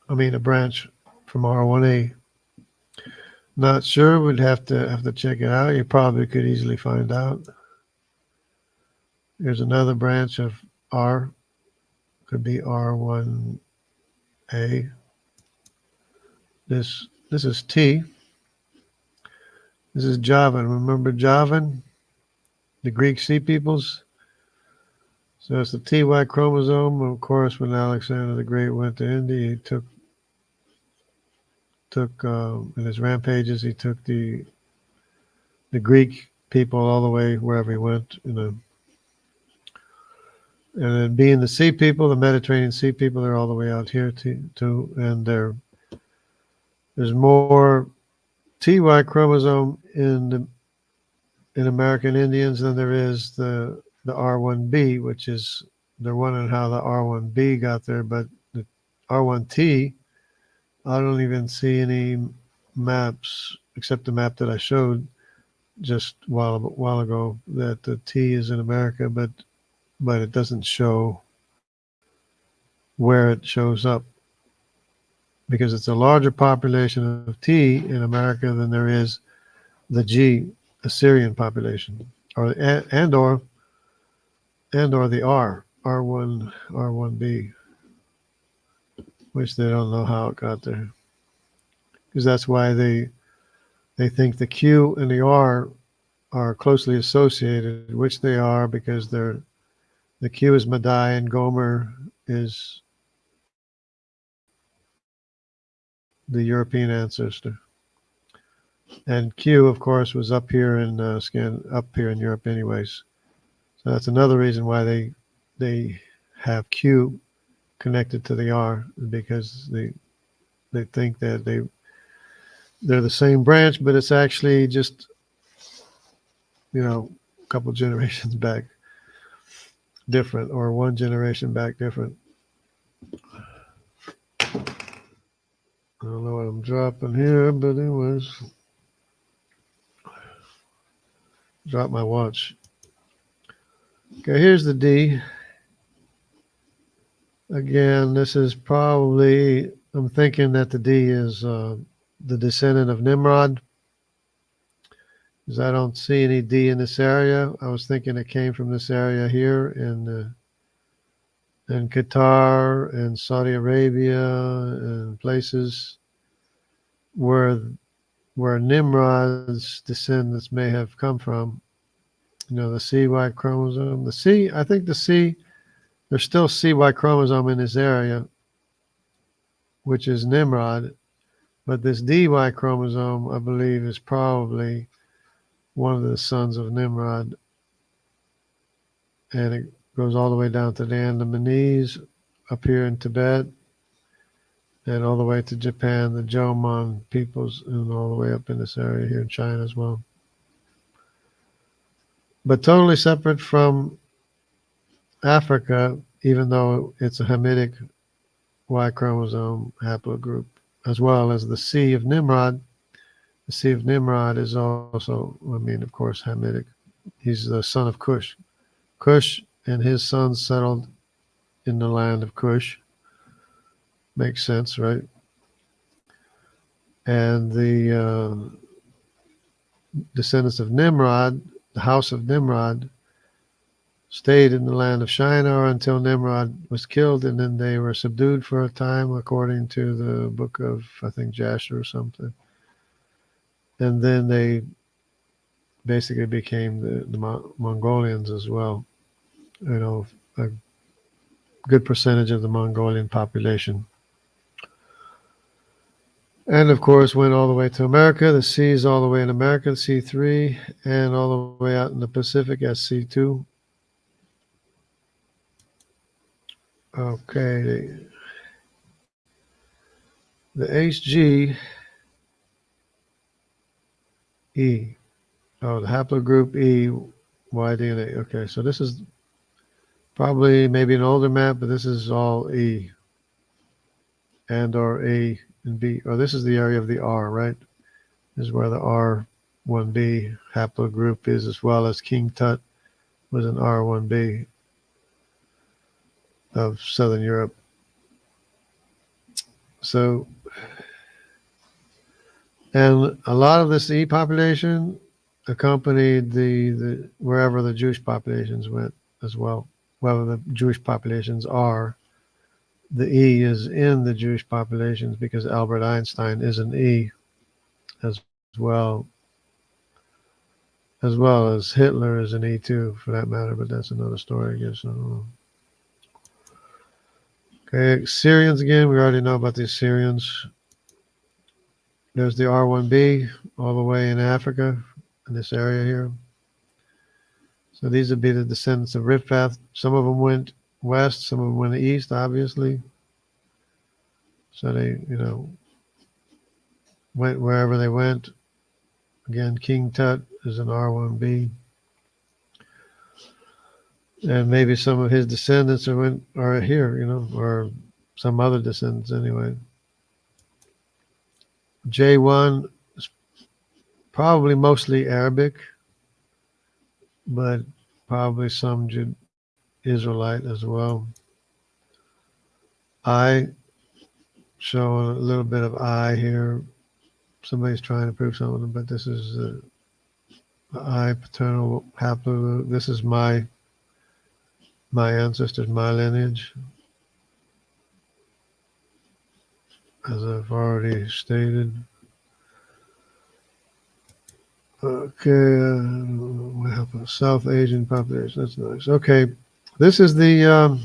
A branch from R1A. Not sure, we'd have to check it out. You probably could easily find out. Here's another branch of R, could be R1A. This is T. This is Javan. Remember Javan? The Greek Sea Peoples? So it's the TY chromosome. Of course, when Alexander the Great went to India, he took in his rampages, he took the Greek people all the way wherever he went, And then being the sea people, the Mediterranean Sea people, they're all the way out here too. And there's more TY chromosome in American Indians than there is the R1B, which is, they're wondering how the R1B got there, but the R1T, I don't even see any maps except the map that I showed just a while ago, that the T is in America, but it doesn't show where it shows up, because it's a larger population of T in America than there is the G, Assyrian population, or the R1B, which they don't know how it got there, because that's why they think the Q and the R are closely associated, which they are, because the Q is Madai and Gomer is the European ancestor, and Q, of course, was up here in Europe, anyways. So that's another reason why they have Q connected to the R, because they think that they're the same branch, but it's actually just a couple generations back different, or one generation back different. I don't know what I'm dropping here, but anyways, drop my watch. Okay, here's the D. Again, this is probably, I'm thinking that the D is the descendant of Nimrod, because I don't see any D in this area. I was thinking it came from this area here in Qatar and Saudi Arabia and places where Nimrod's descendants may have come from. The CY chromosome. I think there's still CY chromosome in this area, which is Nimrod, but this DY chromosome, I believe, is probably one of the sons of Nimrod, and it goes all the way down to the Andamanese up here in Tibet, and all the way to Japan, the Jomon peoples, and all the way up in this area here in China as well. But totally separate from Africa, even though it's a Hamitic Y chromosome haplogroup, as well as the Sea of Nimrod, The Sea of Nimrod is also, I mean, of course, Hamitic. He's the son of Cush. Cush and his sons settled in the land of Cush. Makes sense, right? And the descendants of Nimrod, the house of Nimrod, stayed in the land of Shinar until Nimrod was killed, and then they were subdued for a time, according to the book of, I think, Jasher or something. And then they basically became the Mongolians as well. You know, a good percentage of the Mongolian population. And of course, went all the way to America. The sea is all the way in America, C3, and all the way out in the Pacific at C2. Okay, the HG E. Oh, the haplogroup E, Y-DNA. Okay, so this is probably maybe an older map, but this is all E and or A and B. Oh, this is the area of the R, right? This is where the R1b haplogroup is, as well as King Tut was an R1b of Southern Europe. So, and a lot of this E population accompanied the wherever the Jewish populations went as well. Wherever the Jewish populations are, the E is in the Jewish populations because Albert Einstein is an E as well, as Hitler is an E too, for that matter. But that's another story, I guess. I don't know. Okay, Syrians again. We already know about the Syrians. There's the R1b all the way in Africa, in this area here. So these would be the descendants of Riphath. Some of them went west, some of them went east, obviously. So they, went wherever they went. Again, King Tut is an R1b. And maybe some of his descendants are here, or some other descendants anyway. J1 is probably mostly Arabic, but probably some Israelite as well. I showing a little bit of I here. Somebody's trying to prove something, but this is the I paternal haplogroup. This is my ancestors, my lineage, as I've already stated. Okay, what happened? South Asian population. That's nice. Okay, this is the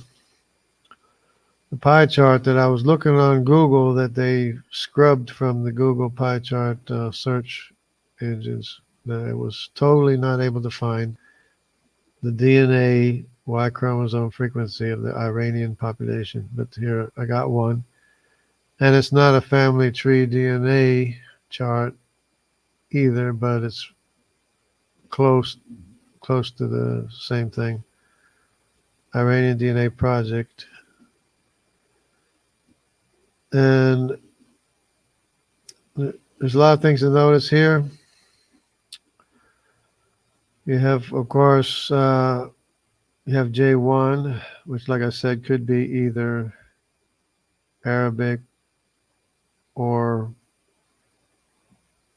pie chart that I was looking on Google that they scrubbed from the Google pie chart search engines. That I was totally not able to find the DNA Y chromosome frequency of the Iranian population. But here I got one. And it's not a family tree DNA chart either, but it's close to the same thing. Iranian DNA Project. And there's a lot of things to notice here. You have, of course, you have J1, which, like I said, could be either Arabic or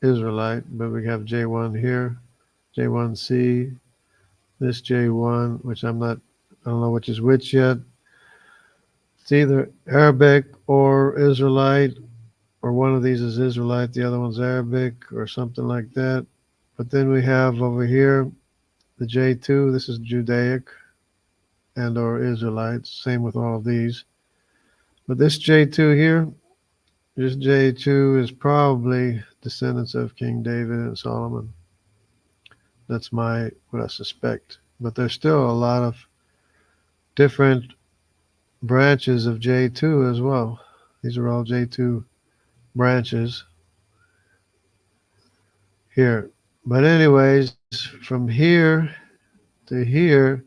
Israelite, but we have J1 here, J1C, this J1, which I don't know which is which yet. It's either Arabic or Israelite, or one of these is Israelite, the other one's Arabic, or something like that. But then we have over here the J2, this is Judaic and or Israelites, same with all of these. But this J2 here, this J2 is probably descendants of King David and Solomon. That's what I suspect. But there's still a lot of different branches of J2 as well. These are all J2 branches here. But anyways, from here to here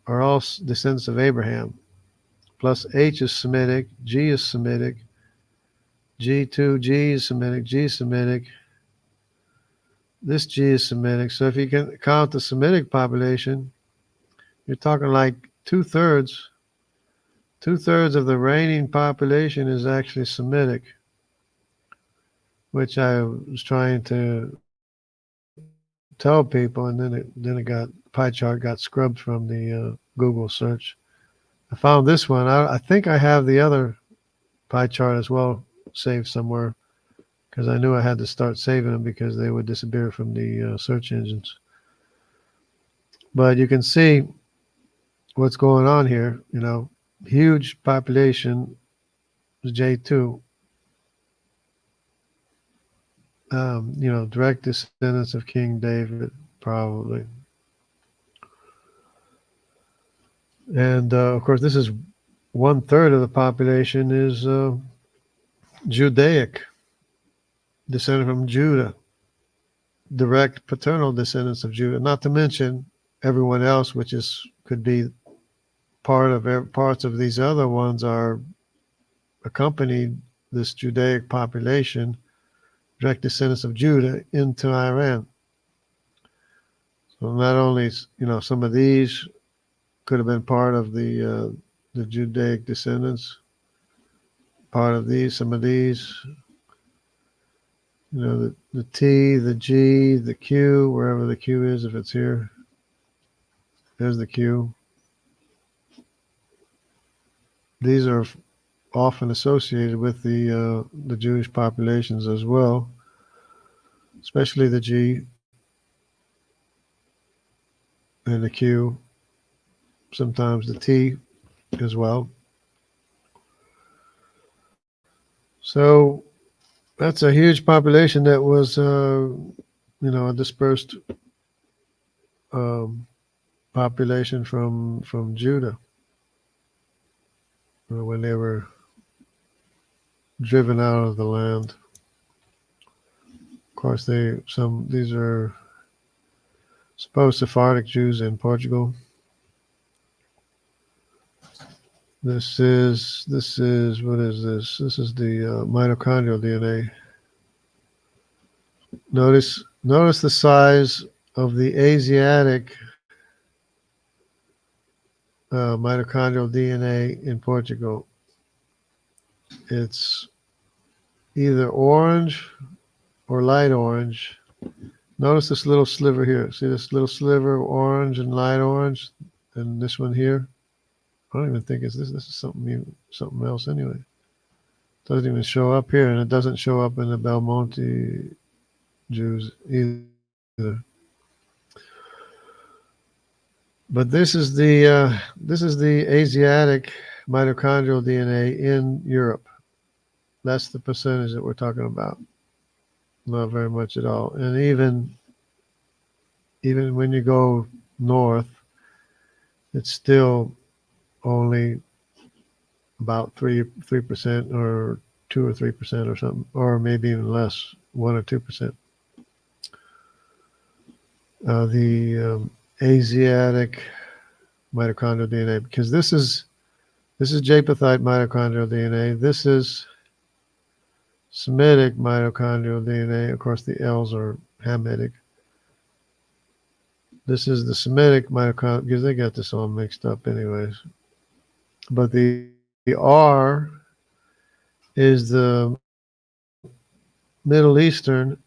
are all descendants of Abraham. Plus H is Semitic, G is Semitic, G2, G is Semitic, G is Semitic. This G is Semitic. So if you can count the Semitic population, you're talking like two-thirds. Two-thirds of the reigning population is actually Semitic, which I was trying to tell people, and then it got pie chart got scrubbed from the Google search. I found this one. I think I have the other pie chart as well saved somewhere, because I knew I had to start saving them because they would disappear from the search engines. But you can see what's going on here. Huge population is J2. Direct descendants of King David, probably. And of course, this is 1/3 of the population is Judaic, descended from Judah, direct paternal descendants of Judah. Not to mention everyone else, which could be parts of these other ones are accompanied this Judaic population, direct descendants of Judah, into Iran. So not only some of these could have been part of the Judaic descendants, part of these, some of these, the T, the G, the Q, wherever the Q is, if it's here, there's the Q. These are often associated with the Jewish populations as well, especially the G and the Q, sometimes the T as well. So that's a huge population that was, a dispersed population from Judah when they were driven out of the land. Of course, these are supposed Sephardic Jews in Portugal. This is what is this? This is the mitochondrial DNA. Notice the size of the Asiatic mitochondrial DNA in Portugal. It's either orange or light orange. Notice this little sliver here. See this little sliver, orange and light orange, and this one here. I don't even think it's this. This is something else anyway. It doesn't even show up here, and it doesn't show up in the Belmonte Jews either. But this is the Asiatic mitochondrial DNA in Europe. That's the percentage that we're talking about. Not very much at all. And even when you go north, it's still only about 3% or 2 or 3% or something, or maybe even less, 1 or 2%. The Asiatic mitochondrial DNA, because this is Japhethite mitochondrial DNA. This is Semitic mitochondrial DNA. Of course, the L's are Hamitic. This is the Semitic mitochondrial, because they got this all mixed up anyways. But the R is the Middle Eastern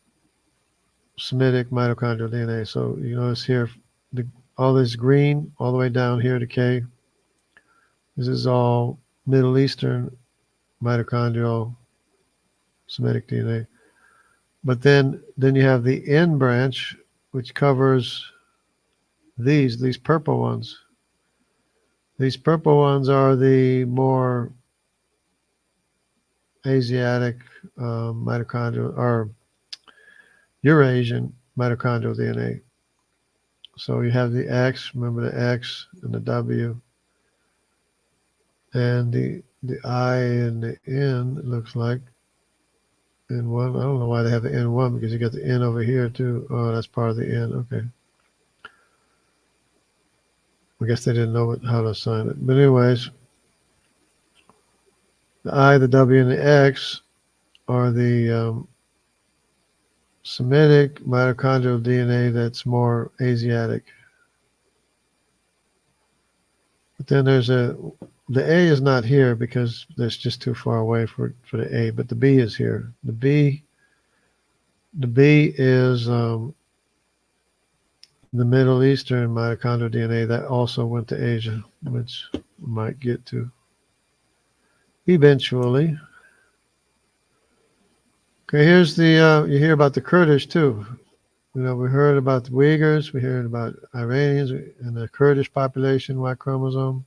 Semitic mitochondrial DNA. So you notice here, all this green all the way down here to K. This is all Middle Eastern mitochondrial Semitic DNA. But then you have the N branch, which covers these purple ones. These purple ones are the more Asiatic mitochondrial or Eurasian mitochondrial DNA. So you have the X, remember the X and the W, and the I and the N, it looks like. N1, I don't know why they have the N1, because you got the N over here too. Oh, that's part of the N, okay. I guess they didn't know how to assign it. But anyways, the I, the W, and the X are the Semitic mitochondrial DNA that's more Asiatic. But then there's the A is not here because that's just too far away for the A, but the B is here. The B is the Middle Eastern mitochondrial DNA that also went to Asia, which we might get to eventually. Okay, here's the, you hear about the Kurdish too. We heard about the Uyghurs, we heard about Iranians and the Kurdish population, Y chromosome.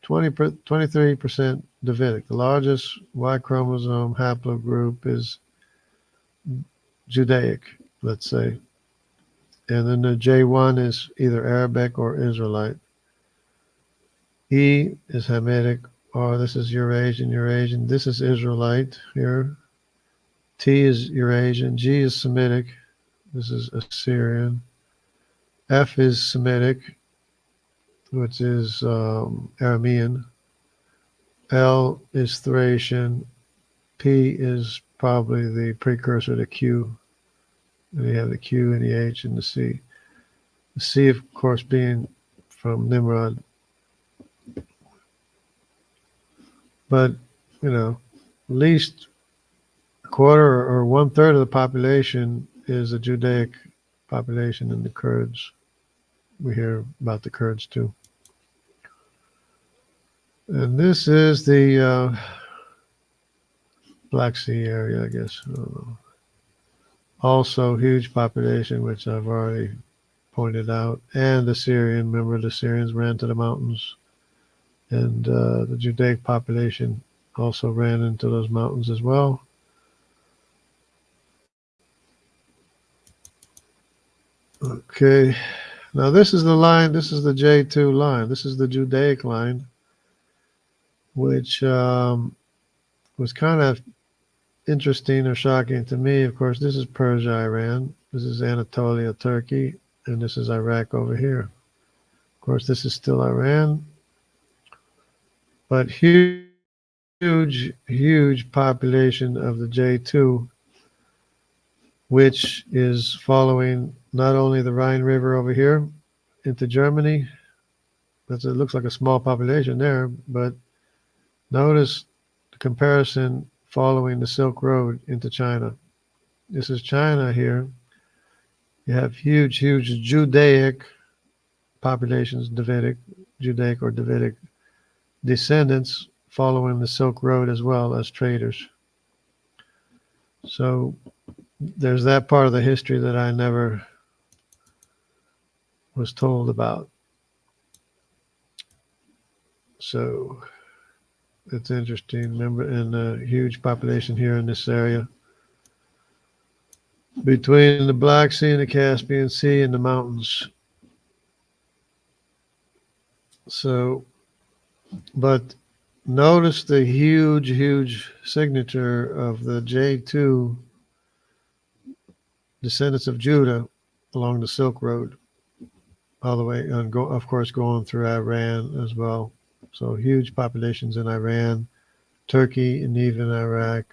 23% Davidic. The largest Y chromosome haplogroup is Judaic, let's say. And then the J1 is either Arabic or Israelite. E is Hamitic, or this is Eurasian. This is Israelite here. T is Eurasian. G is Semitic. This is Assyrian. F is Semitic, which is Aramean. L is Thracian. P is probably the precursor to Q. And you have the Q and the H and the C. The C, of course, being from Nimrod. But, at least a quarter or 1/3 of the population is a Judaic population in the Kurds. We hear about the Kurds too. And this is the Black Sea area, I guess. I don't know. Also huge population, which I've already pointed out. And the Syrian, remember the Syrians ran to the mountains. And the Judaic population also ran into those mountains as well. Okay, now this is the line, this is the J2 line. This is the Judaic line, which was kind of interesting or shocking to me. Of course, this is Persia, Iran. This is Anatolia, Turkey. And this is Iraq over here. Of course, this is still Iran. But huge population of the J2, which is following not only the Rhine River over here into Germany. It looks like a small population there, but notice the comparison following the Silk Road into China. This is China here. You have huge Judaic populations, Judaic or Davidic descendants following the Silk Road as well as traders. So there's that part of the history that I never was told about. So it's interesting. Remember, and a huge population here in this area between the Black Sea and the Caspian Sea and the mountains. So, but notice the huge signature of the J2 descendants of Judah along the Silk Road, all the way, and of course, going through Iran as well. So huge populations in Iran, Turkey, and even Iraq,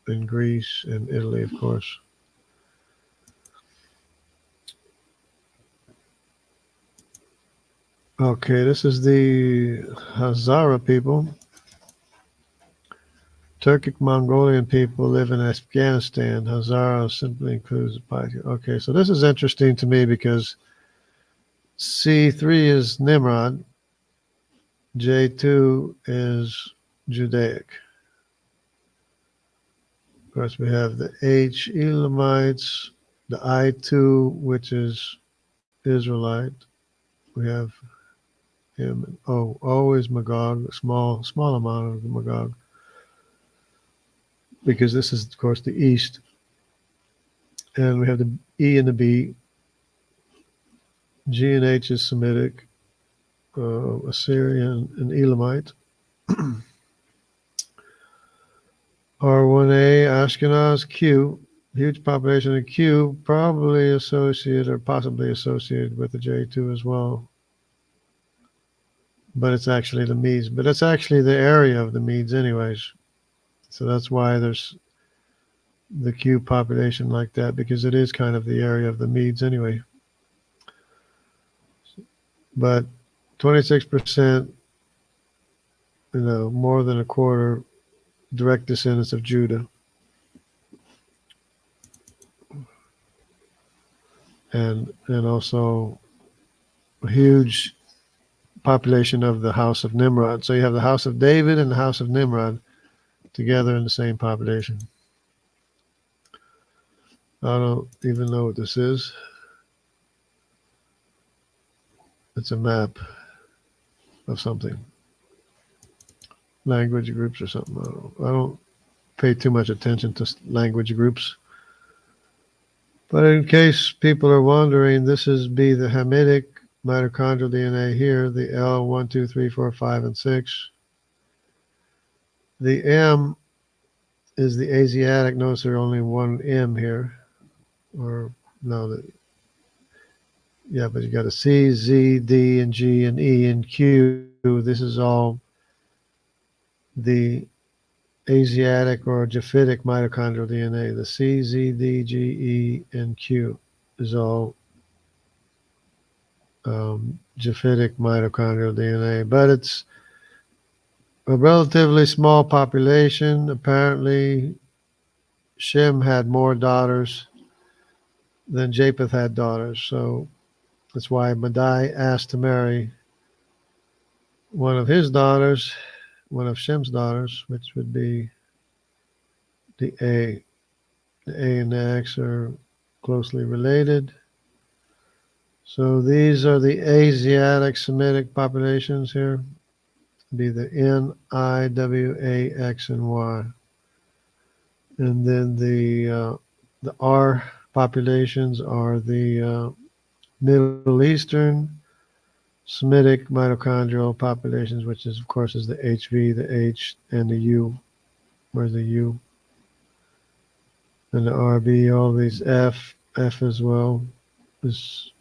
and Greece, and Italy, of course. Okay, this is the Hazara people. Turkic Mongolian people live in Afghanistan. Hazara simply includes the Okay, so this is interesting to me because C3 is Nimrod, J2 is Judaic. Of course, we have the H Elamites, the I2, which is Israelite. We have him, and O is Magog, a small amount of Magog, because this is, of course, the East. And we have the E and the B. G and H is Semitic, Assyrian, and Elamite. R1A, Ashkenaz, Q, huge population of Q, probably associated or possibly associated with the J2 as well. But it's actually the Medes. But it's actually the area of the Medes anyways. So that's why there's the Q population like that, because it is kind of the area of the Medes anyway. But 26%, more than a quarter, direct descendants of Judah. And also a huge population of the house of Nimrod. So you have the house of David and the house of Nimrod together in the same population. I don't even know what this is. It's a map of something. Language groups or something. I don't pay too much attention to language groups. But in case people are wondering, this is the Hamitic mitochondrial DNA here, the L, 1, 2, 3, 4, 5, and 6. The M is the Asiatic. Notice there's only one M here. Or, no, yeah, but you got a C, Z, D, and G, and E, and Q. This is all the Asiatic or Japhetic mitochondrial DNA. The C, Z, D, G, E, and Q is all Japhetic mitochondrial DNA, but it's a relatively small population. Apparently, Shem had more daughters than Japheth had daughters, so that's why Madai asked to marry one of his daughters, one of Shem's daughters, which would be the A. The A and the X are closely related. So these are the Asiatic Semitic populations here. Be the N, I, W, A, X, and Y. And then the R populations are the Middle Eastern Semitic mitochondrial populations, which is, of course, is the HV, the H, and the U. Where's the U? And the RB, all these F as well. This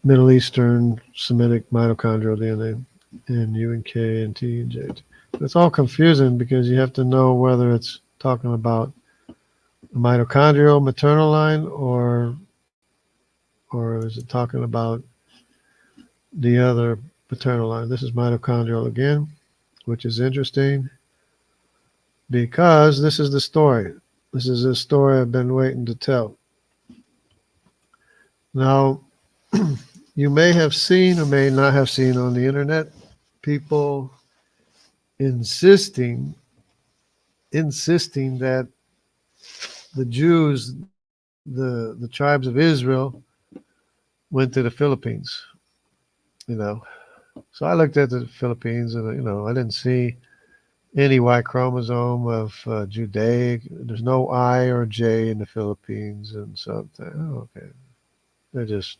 Middle Eastern Semitic mitochondrial DNA, and U and K and T and J. It's all confusing because you have to know whether it's talking about a mitochondrial maternal line or is it talking about the other paternal line. This is mitochondrial again, which is interesting because this is the story. This is a story I've been waiting to tell. Now, you may have seen or may not have seen on the internet people insisting that the Jews, the tribes of Israel, went to the Philippines. So I looked at the Philippines, and I didn't see any Y chromosome of Judaic. There's no I or J in the Philippines, and so okay, they're just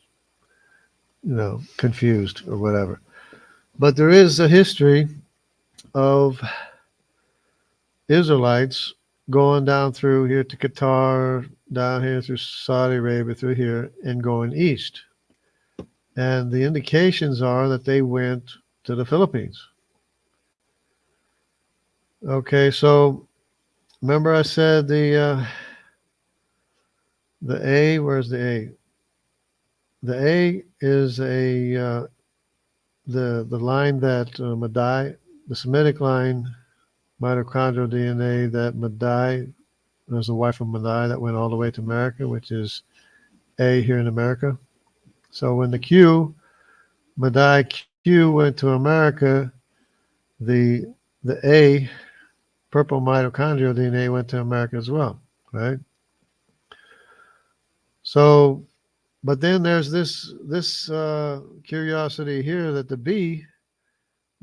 confused or whatever. But there is a history of Israelites going down through here to Qatar, down here through Saudi Arabia, through here, and going east. And the indications are that they went to the Philippines. Okay, so remember I said the A, where's the A? The A is the line that Madai, the Semitic line, mitochondrial DNA that Madai, there's the wife of Madai that went all the way to America, which is A here in America. So when the Q, Madai Q went to America, the A, purple mitochondrial DNA went to America as well, right? So, but then there's this curiosity here that the B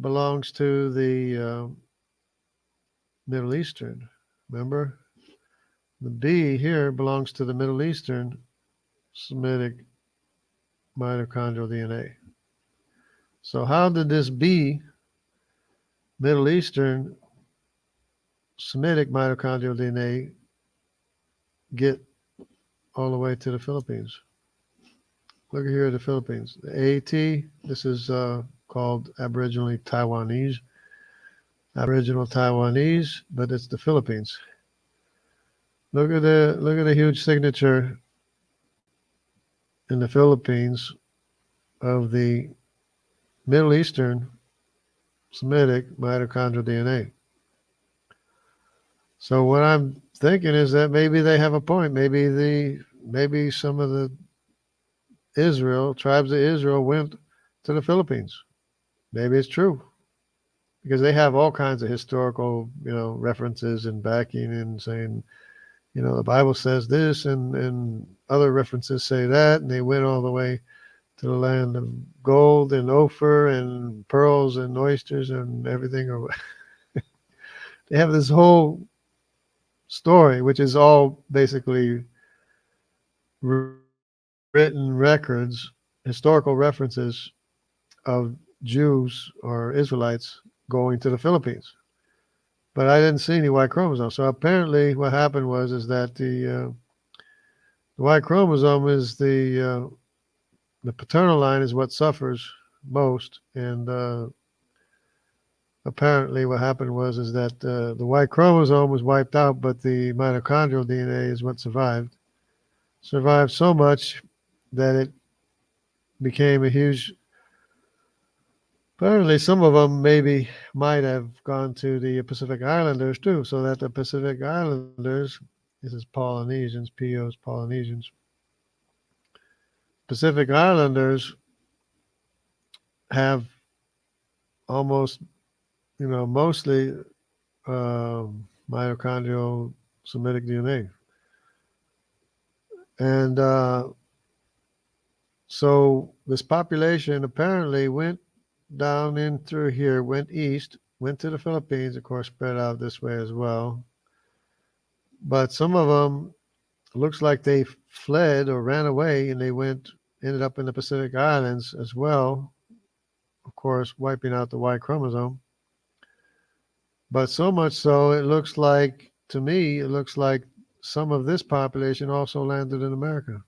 belongs to the Middle Eastern. Remember, the B here belongs to the Middle Eastern Semitic mitochondrial DNA. So how did this B, Middle Eastern Semitic mitochondrial DNA, get all the way to the Philippines? Look here at the Philippines. The AT, this is called Aboriginal Taiwanese, but it's the Philippines. Look at the huge signature in the Philippines of the Middle Eastern Semitic mitochondrial DNA. So what I'm thinking is that maybe they have a point. Maybe some of the tribes of Israel went to the Philippines. Maybe it's true. Because they have all kinds of historical, references and backing and saying, the Bible says this and other references say that, and they went all the way to the land of gold and Ophir and pearls and oysters and everything. They have this whole story, which is all basically written records, historical references of Jews or Israelites going to the Philippines. But I didn't see any Y chromosomes. So apparently what happened is that the Y chromosome is the paternal line is what suffers most, and apparently what happened is that the Y chromosome was wiped out, but the mitochondrial DNA is what survived. Survived so much that it became a huge. Apparently, some of them maybe might have gone to the Pacific Islanders too, so that the Pacific Islanders, this is Polynesians, POs, Polynesians, Pacific Islanders have almost, mostly mitochondrial Semitic DNA. And so this population apparently went down in through here, went east, went to the Philippines, of course, spread out this way as well. But some of them looks like they fled or ran away, and they ended up in the Pacific Islands as well, of course, wiping out the Y chromosome. But so much so, to me, it looks like some of this population also landed in America.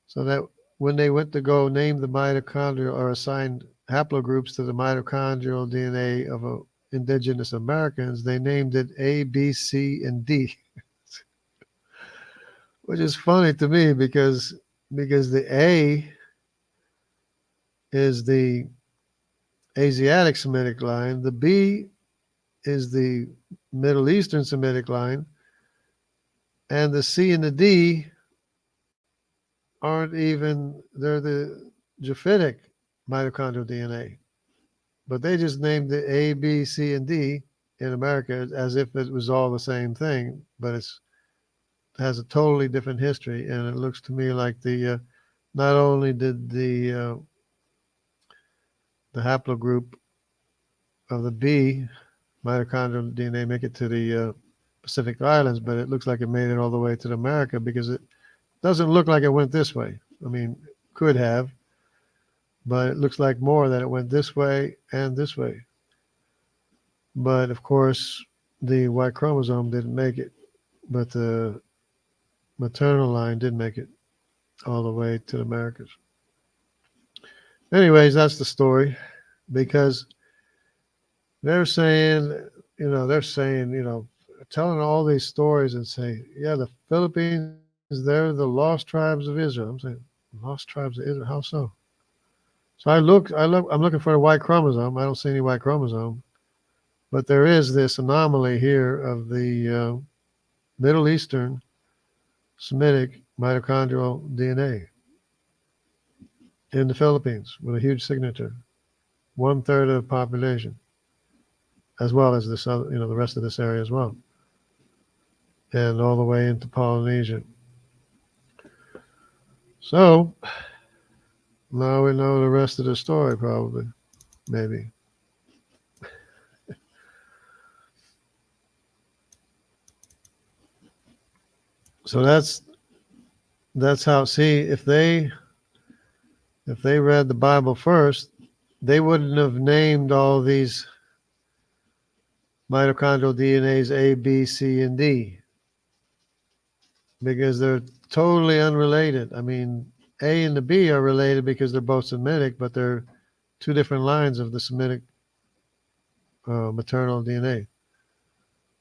So that when they went to go name the mitochondrial or assign haplogroups to the mitochondrial DNA of indigenous Americans, they named it A, B, C, and D, which is funny to me because the A is the Asiatic Semitic line, the B is the Middle Eastern Semitic line, and the C and the D they're the Japhetic mitochondrial DNA. But they just named it A, B, C, and D in America as if it was all the same thing, but it has a totally different history. And it looks to me like not only did the haplogroup of the B mitochondrial DNA make it to the Pacific Islands, but it looks like it made it all the way to America because it doesn't look like it went this way. I mean, could have, but it looks like more that it went this way and this way. But of course, the Y chromosome didn't make it, but the maternal line did make it all the way to the Americas. Anyways, that's the story, because they're saying, telling all these stories and say, yeah, the Philippines, they're the lost tribes of Israel. I'm saying, lost tribes of Israel? How so? So I'm looking for a Y chromosome. I don't see any Y chromosome. But there is this anomaly here of the Middle Eastern Semitic mitochondrial DNA in the Philippines with a huge signature, 1/3 of the population, as well as this other, the rest of this area as well, and all the way into Polynesia. So now we know the rest of the story, probably, maybe. So that's how. See, if they read the Bible first, they wouldn't have named all these mitochondrial DNAs A, B, C, and D, because they're totally unrelated. I mean, A and the B are related because they're both Semitic, but they're two different lines of the Semitic maternal DNA.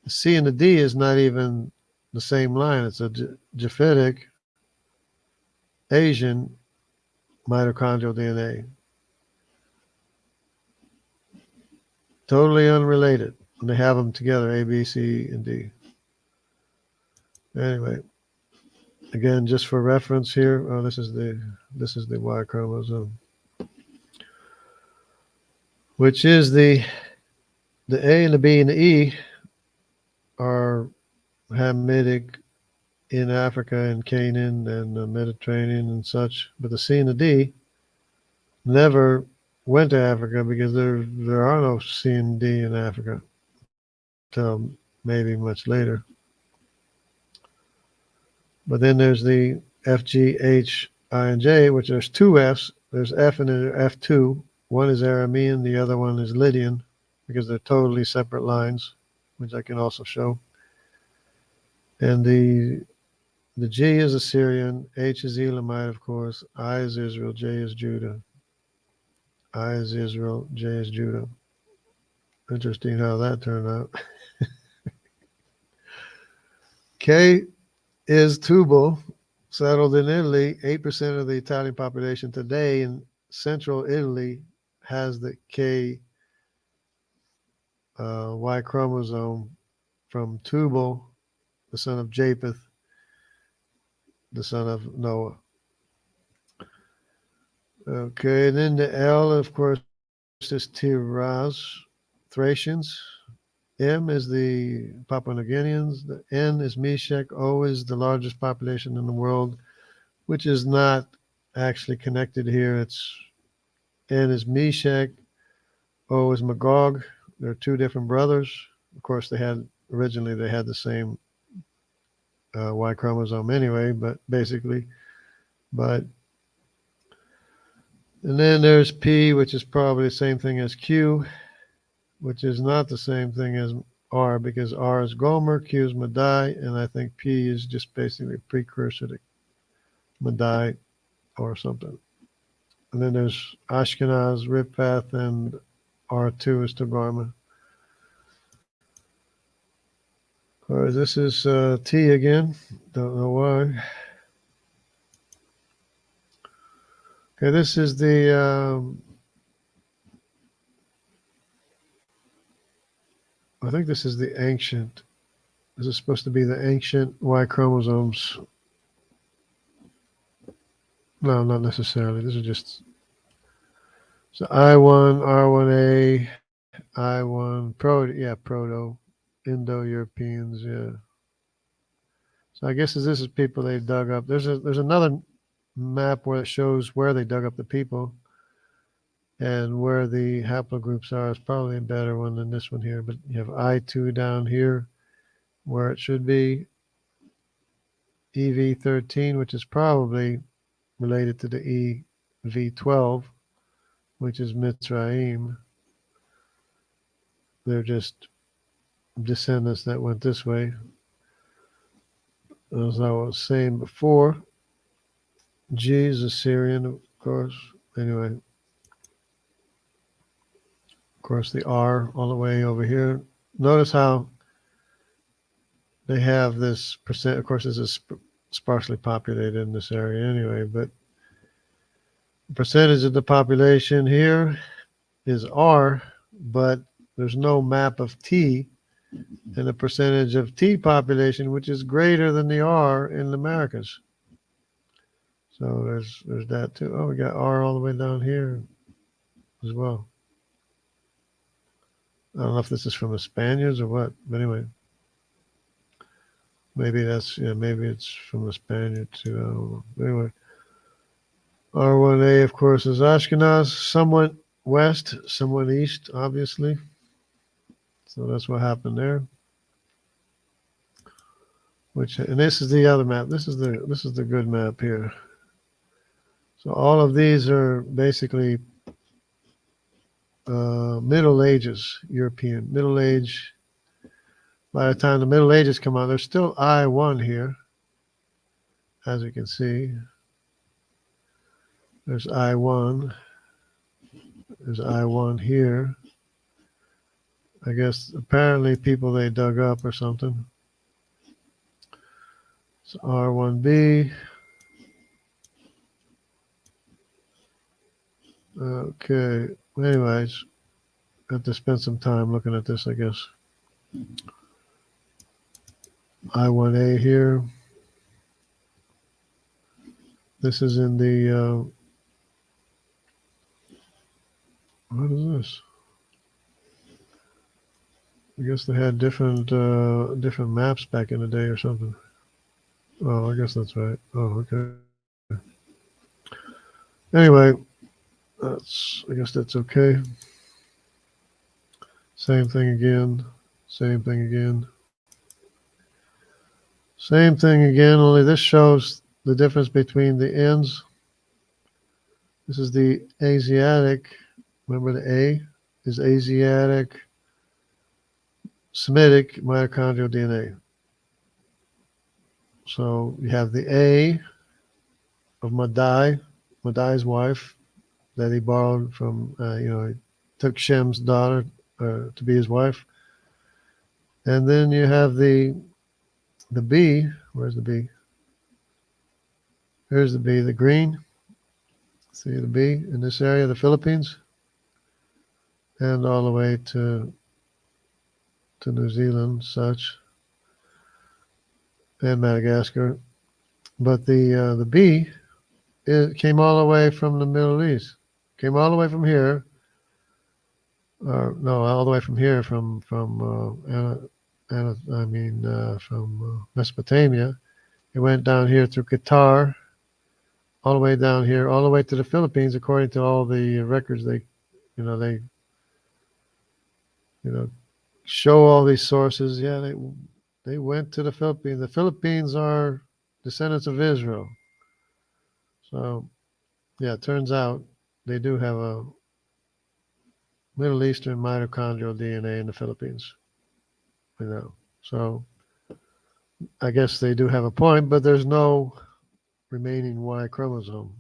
The C and the D is not even the same line. It's a Japhetic Asian mitochondrial DNA. Totally unrelated. And they have them together, A, B, C, and D. Anyway, again, just for reference here, oh, this is the Y chromosome, which is the A and the B and the E are Hamitic in Africa and Canaan and the Mediterranean and such, but the C and the D never went to Africa because there are no C and D in Africa till maybe much later. But then there's the F, G, H, I, and J, which there's two Fs. There's F and F2. One is Aramean, the other one is Lydian, because they're totally separate lines, which I can also show. And the G is Assyrian, H is Elamite, of course, I is Israel, J is Judah. I is Israel, J is Judah. Interesting how that turned out. K is Tubal, settled in Italy. 8% of the Italian population today in central Italy has the K Y chromosome from Tubal, the son of Japheth, the son of Noah. Okay, and then the L, of course, is Tiraz, Thracians. M is the Papua New Guineans. The N is Meshech. O is the largest population in the world, which is not actually connected here. It's N is Meshech. O is Magog. They're two different brothers. Of course, originally they had the same Y chromosome anyway, but basically, and then there's P, which is probably the same thing as Q, which is not the same thing as R, because R is Gomer, Q is Madai, and I think P is just basically a precursor to Madai or something. And then there's Ashkenaz, Riphath, and R2 is Togarma. All right, this is T again. Don't know why. Okay, this is the, I think this is the ancient. This is supposed to be the ancient Y chromosomes. No, not necessarily. This is just, so I1, R1A, I1, Proto, Indo-Europeans, yeah. So I guess this is people they dug up. There's another map where it shows where they dug up the people and where the haplogroups are. It's probably a better one than this one here, but you have I2 down here where it should be, EV13, which is probably related to the EV12, which is Mitzrayim. They're just descendants that went this way. As I was saying before, G is Assyrian, of course. Anyway, of course, the R all the way over here. Notice how they have this percent. Of course, this is sparsely populated in this area anyway, but the percentage of the population here is R, but there's no map of T, and the percentage of T population, which is greater than the R in the Americas. So there's that too. Oh, we got R all the way down here as well. I don't know if this is from the Spaniards or what, but anyway. Maybe maybe it's from the Spaniards too. I don't know. Anyway. R1A, of course, is Ashkenaz, somewhat west, somewhat east, obviously. So that's what happened there. And this is the other map. This is the good map here. So all of these are basically Middle Ages, European. Middle Age. By the time the Middle Ages come on, there's still I1 here, as you can see. There's I1. There's I1 here. I guess apparently people they dug up or something. It's R1b. Okay. Anyways, I have to spend some time looking at this, I guess. I1a here. This is in the, what is this? I guess they had different maps back in the day or something. Oh, I guess that's right. Oh, okay. Anyway, I guess that's okay. Same thing again. Same thing again. Same thing again, only this shows the difference between the ends. This is the Asiatic. Remember the A is Asiatic Semitic mitochondrial DNA. So you have the A of Madai's wife, that he borrowed from, he took Shem's daughter to be his wife. And then you have the B. Where's the B? Here's the B, the green. See the B in this area, the Philippines, and all the way to New Zealand, such, and Madagascar. But the B, it came all the way from the Middle East. Came all the way from here. All the way from here, from Mesopotamia. It went down here through Qatar, all the way down here, all the way to the Philippines, according to all the records. They show all these sources. Yeah, they went to the Philippines. The Philippines are descendants of Israel. So, yeah, it turns out they do have a Middle Eastern mitochondrial DNA in the Philippines. So I guess they do have a point, but there's no remaining Y chromosome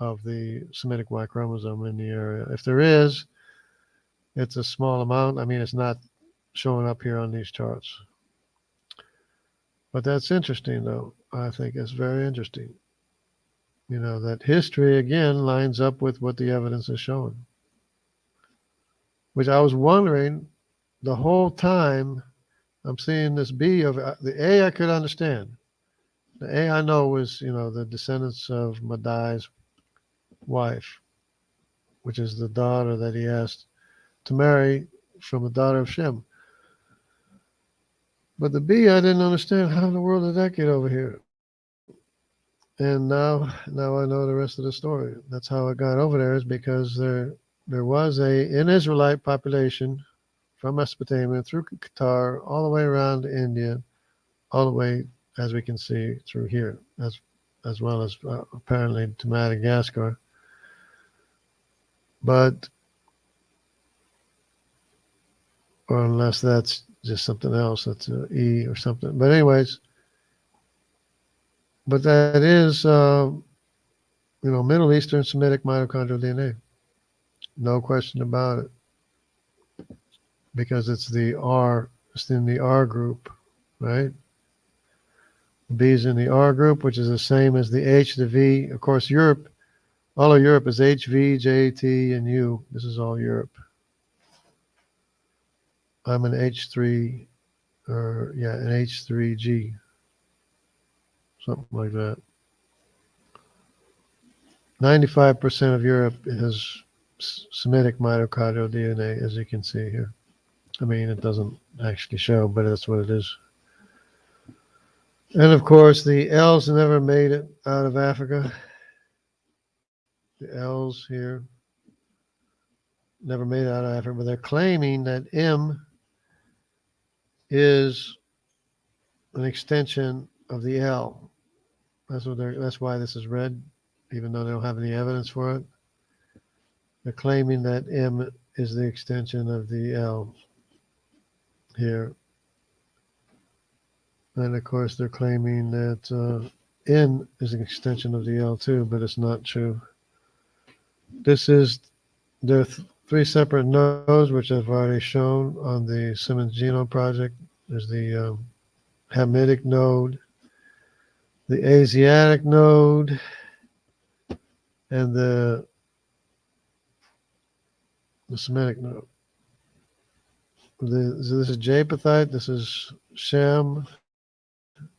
of the Semitic Y chromosome in the area. If there is, it's a small amount. I mean, it's not showing up here on these charts. But that's interesting, though. I think it's very interesting. That history, again, lines up with what the evidence is showing. Which I was wondering the whole time. I'm seeing this B of the A I could understand. The A I know was, the descendants of Madai's wife, which is the daughter that he asked to marry from the daughter of Shem. But the B, I didn't understand. How in the world did that get over here? And now I know the rest of the story. That's how it got over there, is because there was an Israelite population from Mesopotamia through Qatar, all the way around India, all the way, as we can see, through here, as well as apparently to Madagascar. But, or unless that's just something else, that's an E or something. But anyways, but that is, Middle Eastern Semitic mitochondrial DNA. No question about it. Because it's in the R group, right? B is in the R group, which is the same as the H, the V. Of course, Europe, all of Europe is H, V, J, T, and U. This is all Europe. I'm an H3, an H3G, something like that. 95% of Europe has Semitic mitochondrial DNA, as you can see here. I mean, it doesn't actually show, but that's what it is. And of course, the L's never made it out of Africa. The L's here never made it out of Africa, but they're claiming that M is an extension of the L. That's why this is red, even though they don't have any evidence for it. They're claiming that M is the extension of the L here. And of course, they're claiming that N is an extension of the L too, but it's not true. This is their three separate nodes, which I've already shown on the Simmons Genome Project. There's the Hamitic node, the Asiatic node, and the Semitic node. So this is Japhethite, this is Shem,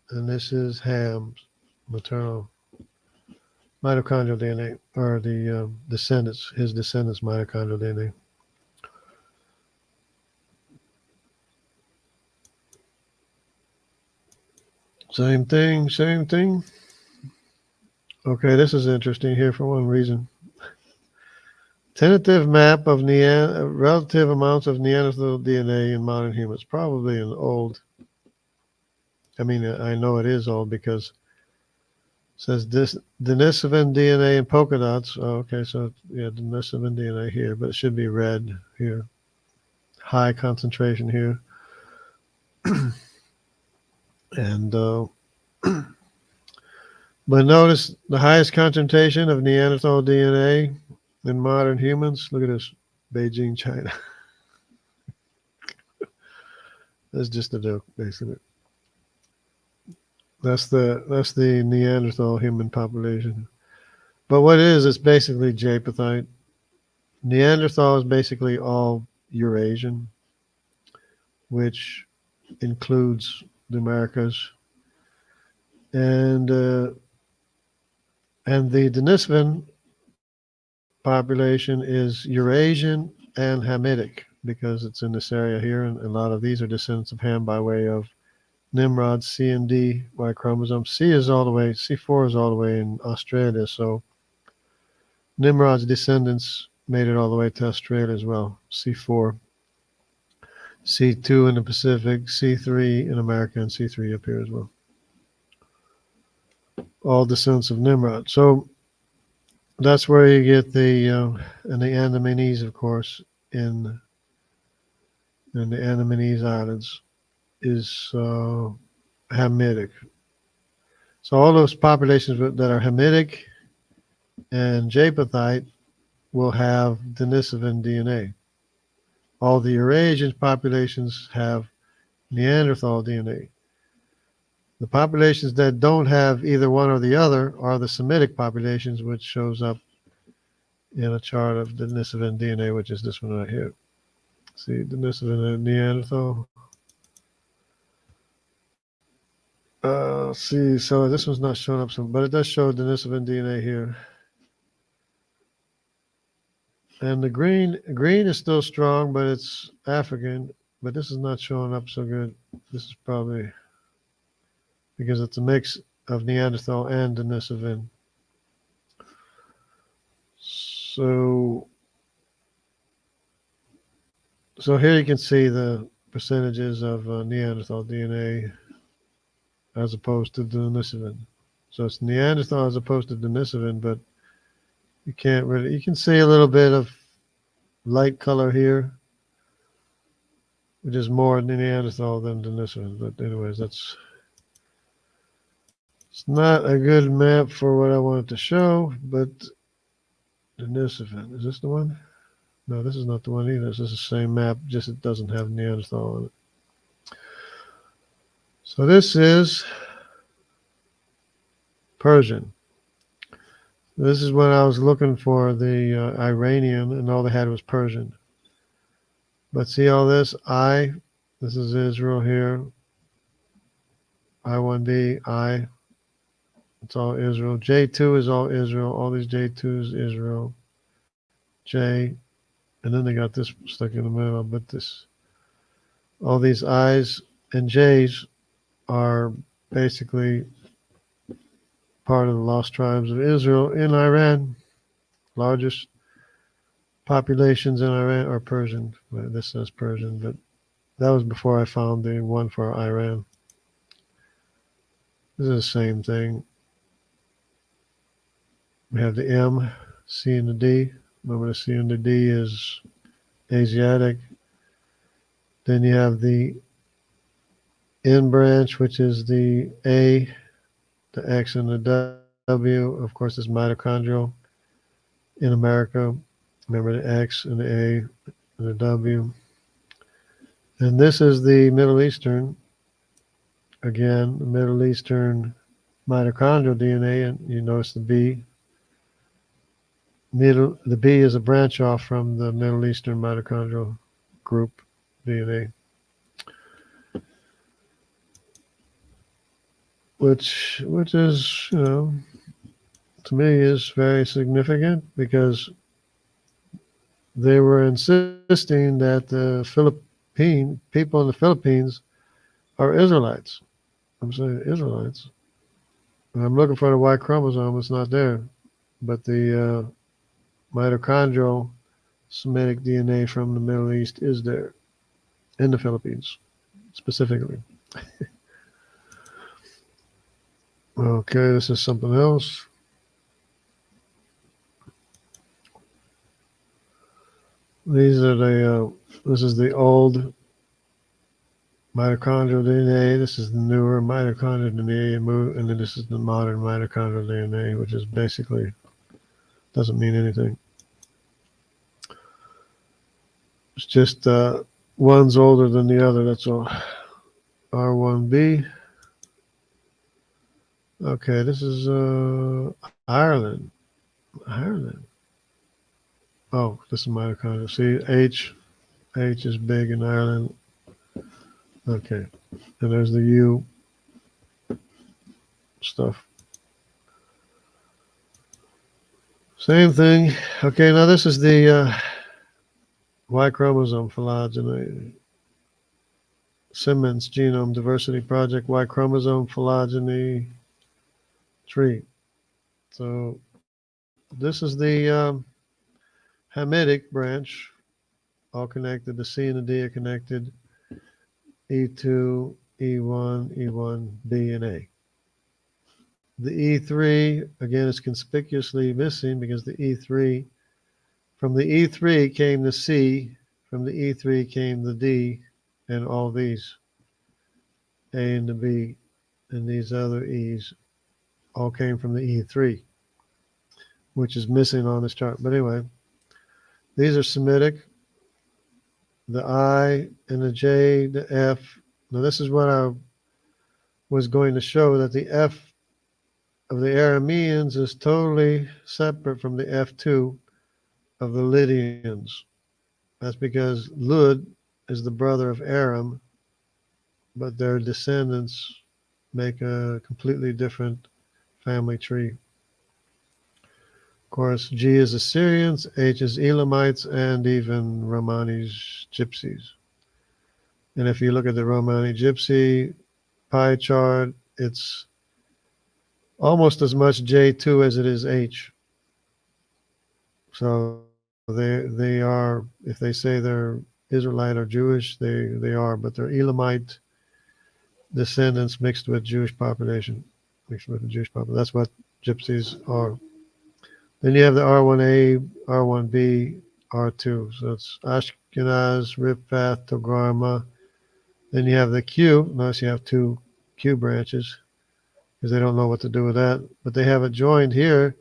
and this is Ham's maternal mitochondrial DNA, or the descendants, his descendants' mitochondrial DNA. Same thing, same thing. Okay, this is interesting here for one reason. Tentative map of relative amounts of Neanderthal DNA in modern humans. Probably an old, I mean, I know it is old because it says Denisovan DNA in polka dots. Oh, okay, so yeah, Denisovan DNA here, but it should be red here. High concentration here. And but notice the highest concentration of Neanderthal DNA in modern humans. Look at this, Beijing, China. That's just a joke, basically. That's the Neanderthal human population. But what it is, it's basically Japhethite. Neanderthal is basically all Eurasian, which includes the Americas. And the Denisovan population is Eurasian and Hamitic, because it's in this area here, and a lot of these are descendants of Ham by way of Nimrod, C and D, Y chromosome. C4 is all the way in Australia, so Nimrod's descendants made it all the way to Australia as well. C4, C2 in the Pacific, C3 in America, and C3 up here as well. All descendants of Nimrod. So that's where you get the and the Andamanese, of course, in the Andamanese Islands is Hamitic. So all those populations that are Hamitic and Japhethite will have Denisovan DNA. All the Eurasian populations have Neanderthal DNA. The populations that don't have either one or the other are the Semitic populations, which shows up in a chart of Denisovan DNA, which is this one right here. See, Denisovan and Neanderthal. See, so this one's not showing up, but it does show Denisovan DNA here. And the green is still strong, but it's African, but this is not showing up so good. This is probably because it's a mix of Neanderthal and Denisovan. So here you can see the percentages of Neanderthal DNA as opposed to Denisovan. So it's Neanderthal as opposed to Denisovan, but you can see a little bit of light color here, which is more Neanderthal than Denisovan. But anyways, it's not a good map for what I wanted to show, but Denisovan, is this the one? No, this is not the one either. This is the same map, just it doesn't have Neanderthal on it. So this is Persian. This is when I was looking for the Iranian, and all they had was Persian. But see all this? This is Israel here. I1b, it's all Israel. J2 is all Israel. All these J2s, Israel. J, and then they got this stuck in the middle. But all these I's and J's are basically part of the lost tribes of Israel in Iran. Largest populations in Iran are Persian. This says Persian, but that was before I found the one for Iran. This is the same thing. We have the M, C, and the D. Remember, the C and the D is Asiatic. Then you have the N branch, which is the A, the X, and the W. Of course, is mitochondrial in America. Remember the X and the A and the W. And this is the Middle Eastern, again, the Middle Eastern mitochondrial DNA, and you notice the B. The B is a branch off from the Middle Eastern mitochondrial group DNA, which is, to me is very significant because they were insisting that the Philippine people in the Philippines are Israelites. I'm saying Israelites. And I'm looking for the Y chromosome. It's not there, but the mitochondrial Semitic DNA from the Middle East is there in the Philippines, specifically. Okay, this is something else. These are this is the old mitochondrial DNA. This is the newer mitochondrial DNA, and then this is the modern mitochondrial DNA, which is basically doesn't mean anything. It's just one's older than the other, that's all. R1b. Okay, this is Ireland. Ireland. Oh, this is mitochondria. See, H is big in Ireland. Okay, and there's the U stuff. Same thing. Okay, now this is the Y chromosome phylogeny. Simmons Genome Diversity Project Y chromosome phylogeny tree. So this is the Hamitic branch, all connected. The C and the D are connected. E2, E1, E1, B, and A. The E3, again, is conspicuously missing because the E3, from the E3 came the C, from the E3 came the D, and all these, A and the B, and these other E's, all came from the E3, which is missing on this chart. But anyway, these are Semitic. The I and the J, the F. Now this is what I was going to show, that the F of the Arameans is totally separate from the F2 of the Lydians. That's because Lud is the brother of Aram, but their descendants make a completely different family tree. Of course, G is Assyrians, H is Elamites, and even Romani's Gypsies. And if you look at the Romani Gypsy pie chart, it's almost as much J2 as it is H. So they are, if they say they're Israelite or Jewish, they are, but they're Elamite descendants mixed with Jewish population, mixed with the Jewish population. That's what Gypsies are. Then you have the R1A, R1B, R2. So it's Ashkenaz, Rippath, Togarma. Then you have the Q. Notice you have two Q branches because they don't know what to do with that. But they have it joined here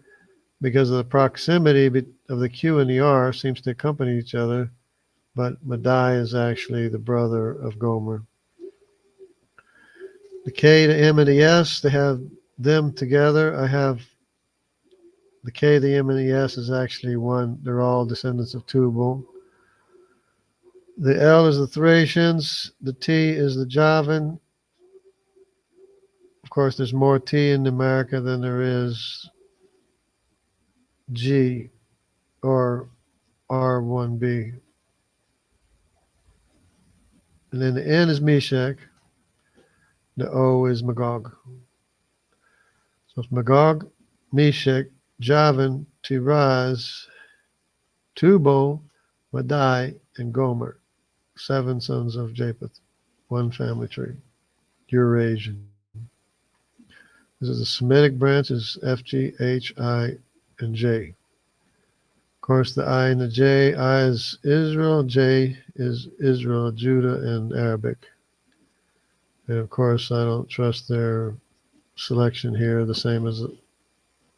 because of the proximity of the Q and the R seems to accompany each other. But Madai is actually the brother of Gomer. The K, the M, and the S, they have them together. I have the K, the M, and the S is actually one. They're all descendants of Tubal. The L is the Thracians. The T is the Javan. Of course, there's more T in America than there is G or R1B. And then the N is Meshach. The O is Magog. So it's Magog, Meshach, Javan, Tiraz, Tubal, Madai, and Gomer. 7 sons of Japheth. One family tree. Eurasian. This is the Semitic branch is F, G, H, I, and J. Of course, the I and the J. I is Israel. J is Israel, Judah, and Arabic. And of course, I don't trust their selection here, the same as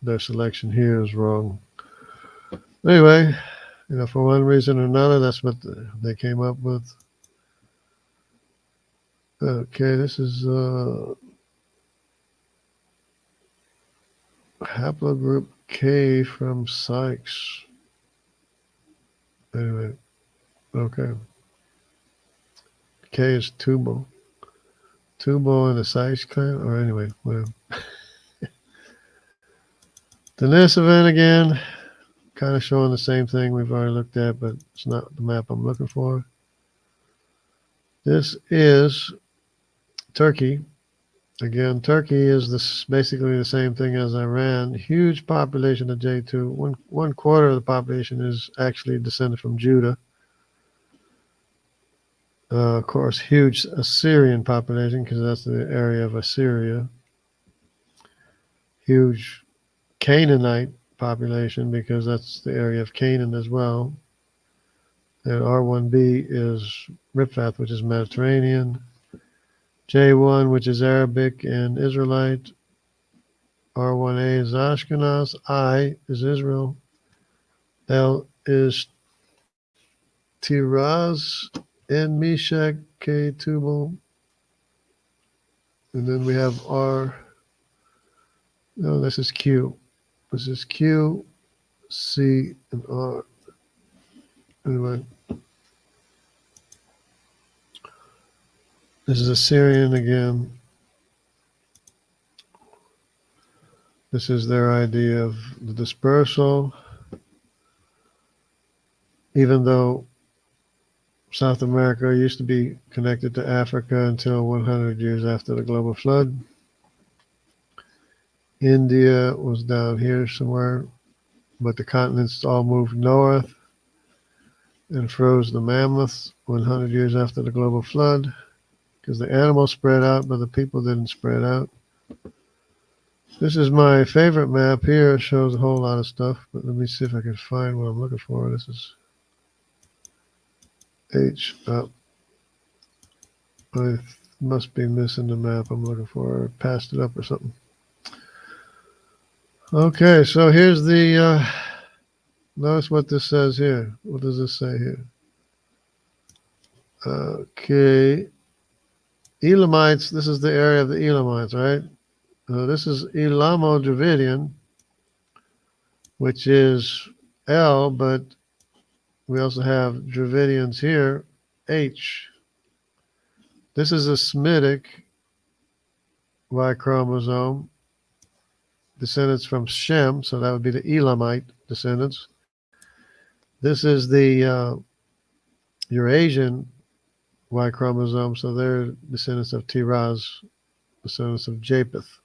their selection here is wrong. Anyway, For one reason or another, that's what they came up with. Okay, this is haplogroup K from Sykes. Anyway, okay. K is Tubal. Tubal in the Sykes clan, or anyway, well. Denisovan again, kind of showing the same thing we've already looked at, but it's not the map I'm looking for. This is Turkey. Again, Turkey is basically the same thing as Iran. Huge population of J2. One quarter of the population is actually descended from Judah. Of course, huge Assyrian population because that's the area of Assyria. Huge Canaanite population because that's the area of Canaan as well. And R1b is Riphath, which is Mediterranean. J1, which is Arabic and Israelite. R1a is Ashkenaz. I is Israel. L is Tiraz and Meshach, K, Tubal. And then we have R. No, this is Q. This is Q, C, and R. Anyway. This is Assyrian again. This is their idea of the dispersal. Even though South America used to be connected to Africa until 100 years after the global flood. India was down here somewhere, but the continents all moved north and froze the mammoths 100 years after the global flood because the animals spread out, but the people didn't spread out. This is my favorite map here. It shows a whole lot of stuff, but let me see if I can find what I'm looking for. This is H. I must be missing the map I'm looking for. I passed it up or something. Okay, so here's the, notice what this says here. What does this say here? Okay. Elamites, this is the area of the Elamites, right? This is Elamo-Dravidian, which is L, but we also have Dravidians here, H. This is a Semitic Y chromosome, descendants from Shem, so that would be the Elamite descendants. This is the Eurasian Y chromosome, so they're descendants of Tiraz, descendants of Japheth.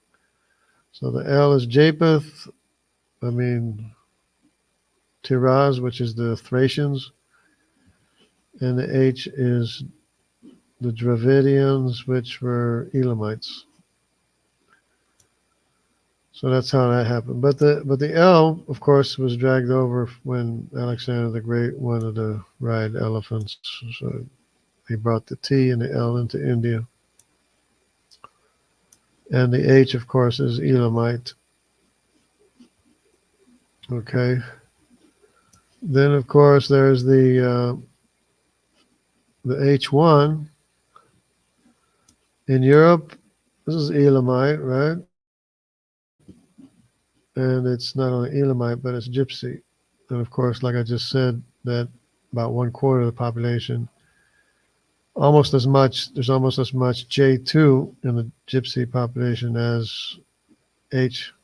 So the L is Japheth, Tiraz, which is the Thracians, and the H is the Dravidians, which were Elamites. So that's how that happened. But the L, of course, was dragged over when Alexander the Great wanted to ride elephants. So he brought the T and the L into India. And the H, of course, is Elamite. Okay. Then, of course, there's the H1 in Europe. This is Elamite, right? And it's not only Elamite, but it's Gypsy. And of course, like I just said, that about 1/4 of the population, there's almost as much J2 in the Gypsy population as H,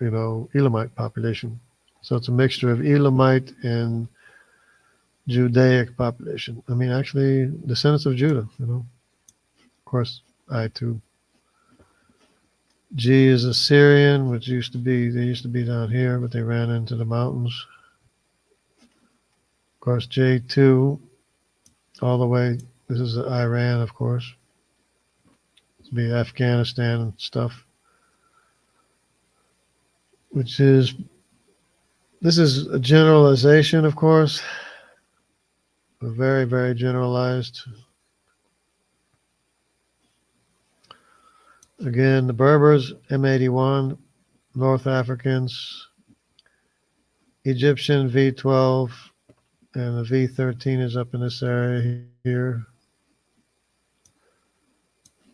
Elamite population. So it's a mixture of Elamite and Judaic population. Actually, descendants of Judah, Of course, I too. G is Assyrian, which they used to be down here, but they ran into the mountains. Of course, J2, all the way, this is Iran, of course. This would be Afghanistan and stuff. This is a generalization, of course. Very, very generalized. Again, the Berbers, M81, North Africans, Egyptian V12, and the V13 is up in this area here.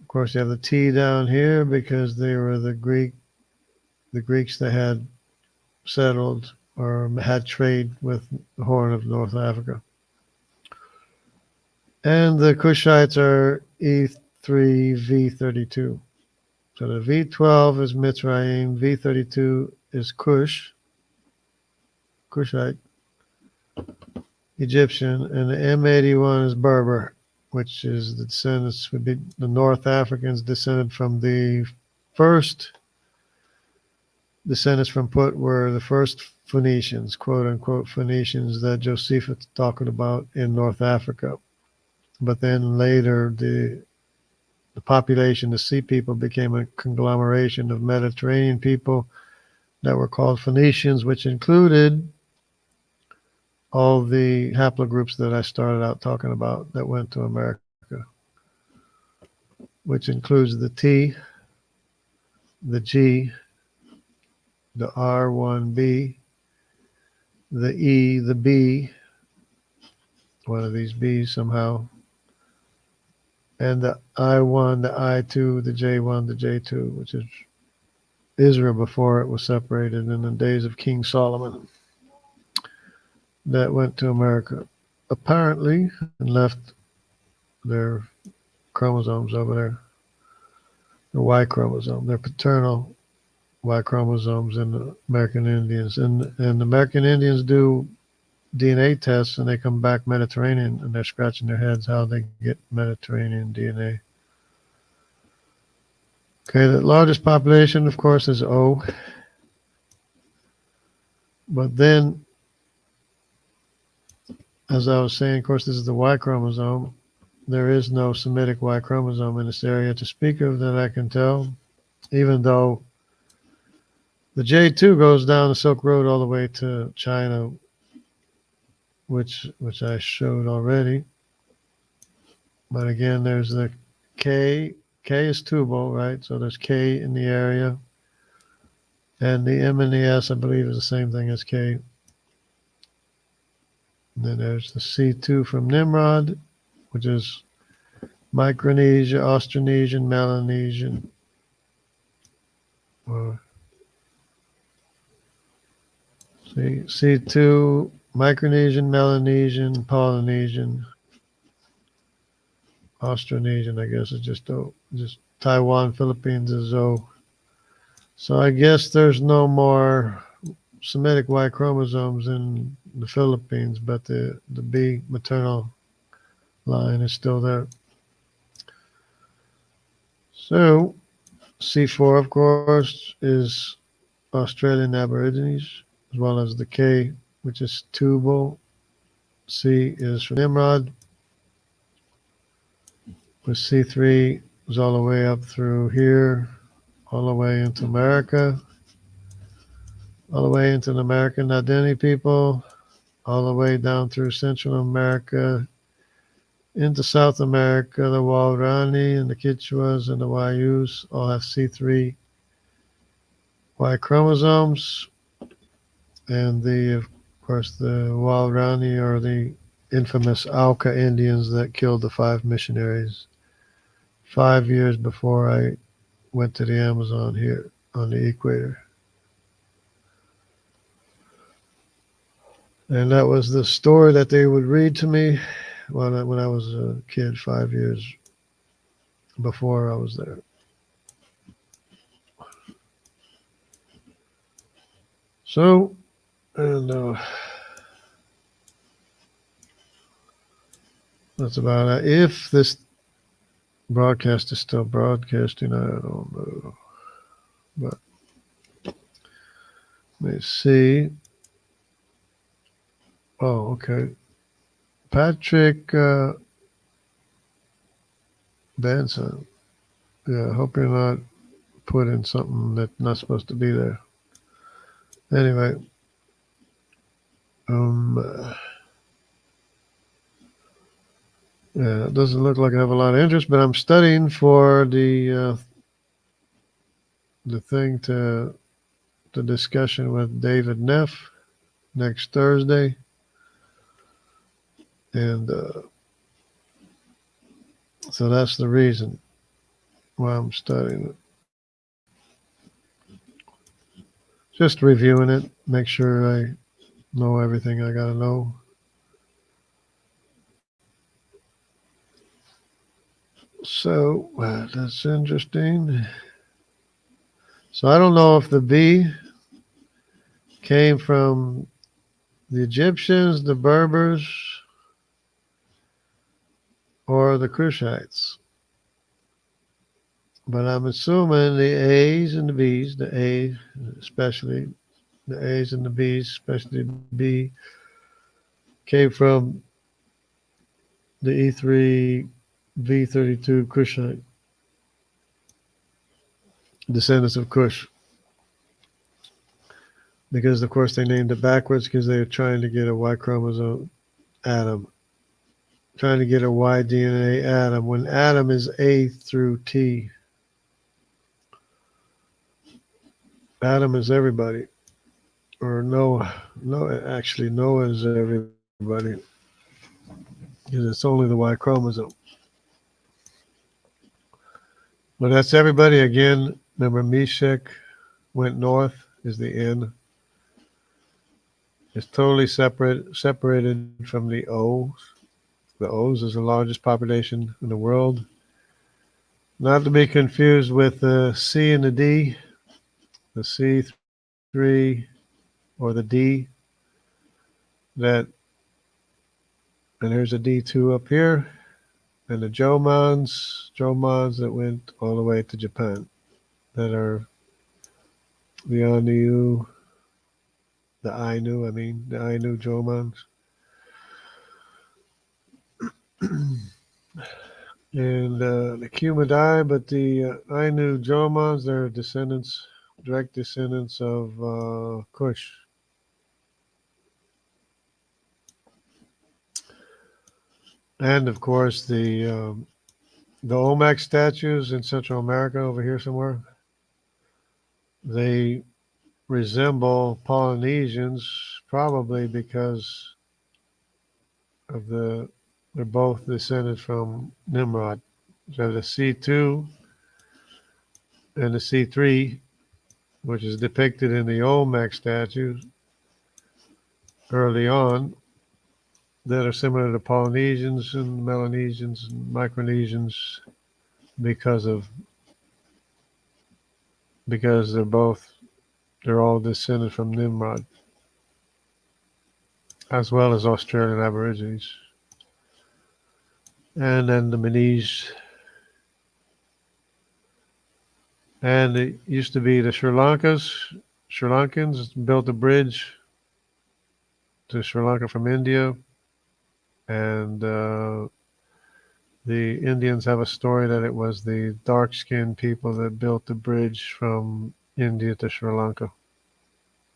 Of course, you have the T down here because they were the Greeks that had settled or had trade with the Horn of North Africa. And the Cushites are E3V32. So the V12 is Mitzrayim, V32 is Cushite, Egyptian, and the M81 is Berber, which is the descendants, would be the North Africans descended from the first descendants from Put were the first Phoenicians, quote unquote Phoenicians that Josephus talking about in North Africa. But then later the population, the sea people, became a conglomeration of Mediterranean people that were called Phoenicians, which included all the haplogroups that I started out talking about that went to America, which includes the T, the G, the R1B, the E, the B, one of these B's somehow, and the I1, the I2, the J1, the J2, which is Israel before it was separated in the days of King Solomon, that went to America, apparently, and left their chromosomes over there, the Y chromosome, their paternal Y chromosomes in the American Indians. And the American Indians do DNA tests and they come back Mediterranean, and they're scratching their heads how they get Mediterranean DNA. Okay, the largest population, of course, is O. But then, as I was saying, of course, this is the Y chromosome. There is no Semitic Y chromosome in this area to speak of that I can tell, even though the J2 goes down the Silk Road all the way to China, which I showed already. But again, there's the K. K is Tubal, right? So there's K in the area. And the M and the S, I believe, is the same thing as K. And then there's the C2 from Nimrod, which is Micronesia, Austronesian, Melanesian. C2, Micronesian, Melanesian, Polynesian, Austronesian, I guess is just Taiwan, Philippines is O. So I guess there's no more Semitic Y chromosomes in the Philippines, but the B maternal line is still there. So C4, of course, is Australian Aborigines, as well as the K, which is Tubal. C is for Nimrod, with C3 is all the way up through here, all the way into America, all the way into the American Identity people, all the way down through Central America, into South America. The Waorani and the Quichuas and the Wayus all have C3 Y chromosomes. And of course, the Waorani are the infamous Auca Indians that killed the 5 missionaries 5 years before I went to the Amazon here on the equator. And that was the story that they would read to me when I was a kid 5 years before I was there. So, and that's about it. If this broadcast is still broadcasting, I don't know. But let me see. Oh, okay. Patrick Benson. Yeah, I hope you're not putting something that's not supposed to be there. Anyway. Yeah, it doesn't look like I have a lot of interest, but I'm studying for the thing the discussion with David Neff. next Thursday. And so that's the reason why I'm studying it. Just reviewing it, make sure I know everything I got to know. So that's interesting. So I don't know if the B came from the Egyptians, the Berbers, or the Cushites. But I'm assuming the A's and the B's, the A especially, the A's and the B's, especially B, came from the E3 V32 Cushite, descendants of Cush. Because, of course, they named it backwards because they were trying to get a Y chromosome atom, trying to get a Y DNA atom, when atom is A through T. Atom is everybody. Or Noah. Actually, Noah is everybody. Because it's only the Y chromosome. But that's everybody. Again, remember Meshach went north is the N. It's totally separated from the O's. The O's is the largest population in the world. Not to be confused with the C and the D, the C3 or the D. And there's a D2 up here, and the Jomons that went all the way to Japan, that are the Ainu, the Ainu Jomons. And the Kumadai, but the Ainu Jomons, they're direct descendants of Cush. And of course, the Olmec statues in Central America over here somewhere, they resemble Polynesians, probably because of they're both descended from Nimrod. So the C2 and the C3, which is depicted in the Olmec statues early on, that are similar to Polynesians and Melanesians and Micronesians because they're all descended from Nimrod, as well as Australian Aborigines. And then the Manese. And it used to be the Sri Lankans built a bridge to Sri Lanka from India. And the Indians have a story that it was the dark-skinned people that built the bridge from India to Sri Lanka,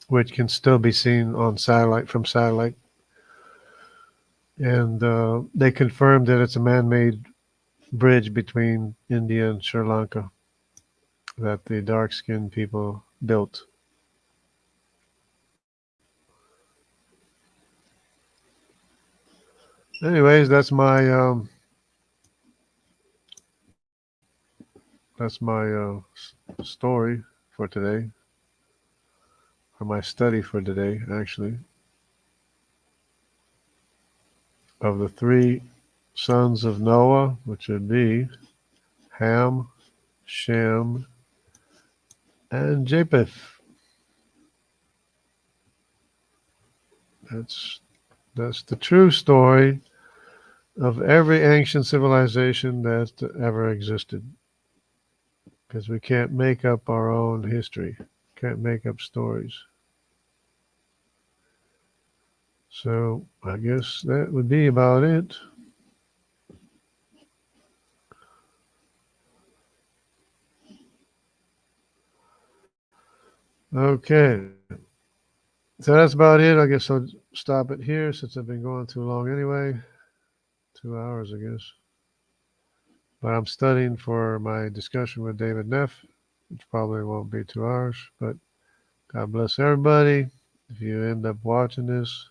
which can still be seen on satellite. And they confirmed that it's a man-made bridge between India and Sri Lanka that the dark-skinned people built. Anyways, that's my story for today, or my study for today, actually, of the three sons of Noah, which would be Ham, Shem, and Japheth. That's the true story of every ancient civilization that ever existed. Because we can't make up our own history, can't make up stories. So I guess that would be about it. Okay. So that's about it. I guess I'll stop it here since I've been going too long anyway. 2 hours, I guess. But I'm studying for my discussion with David Neff, which probably won't be 2 hours. But God bless everybody. if you end up watching this.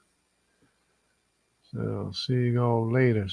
So see you all later.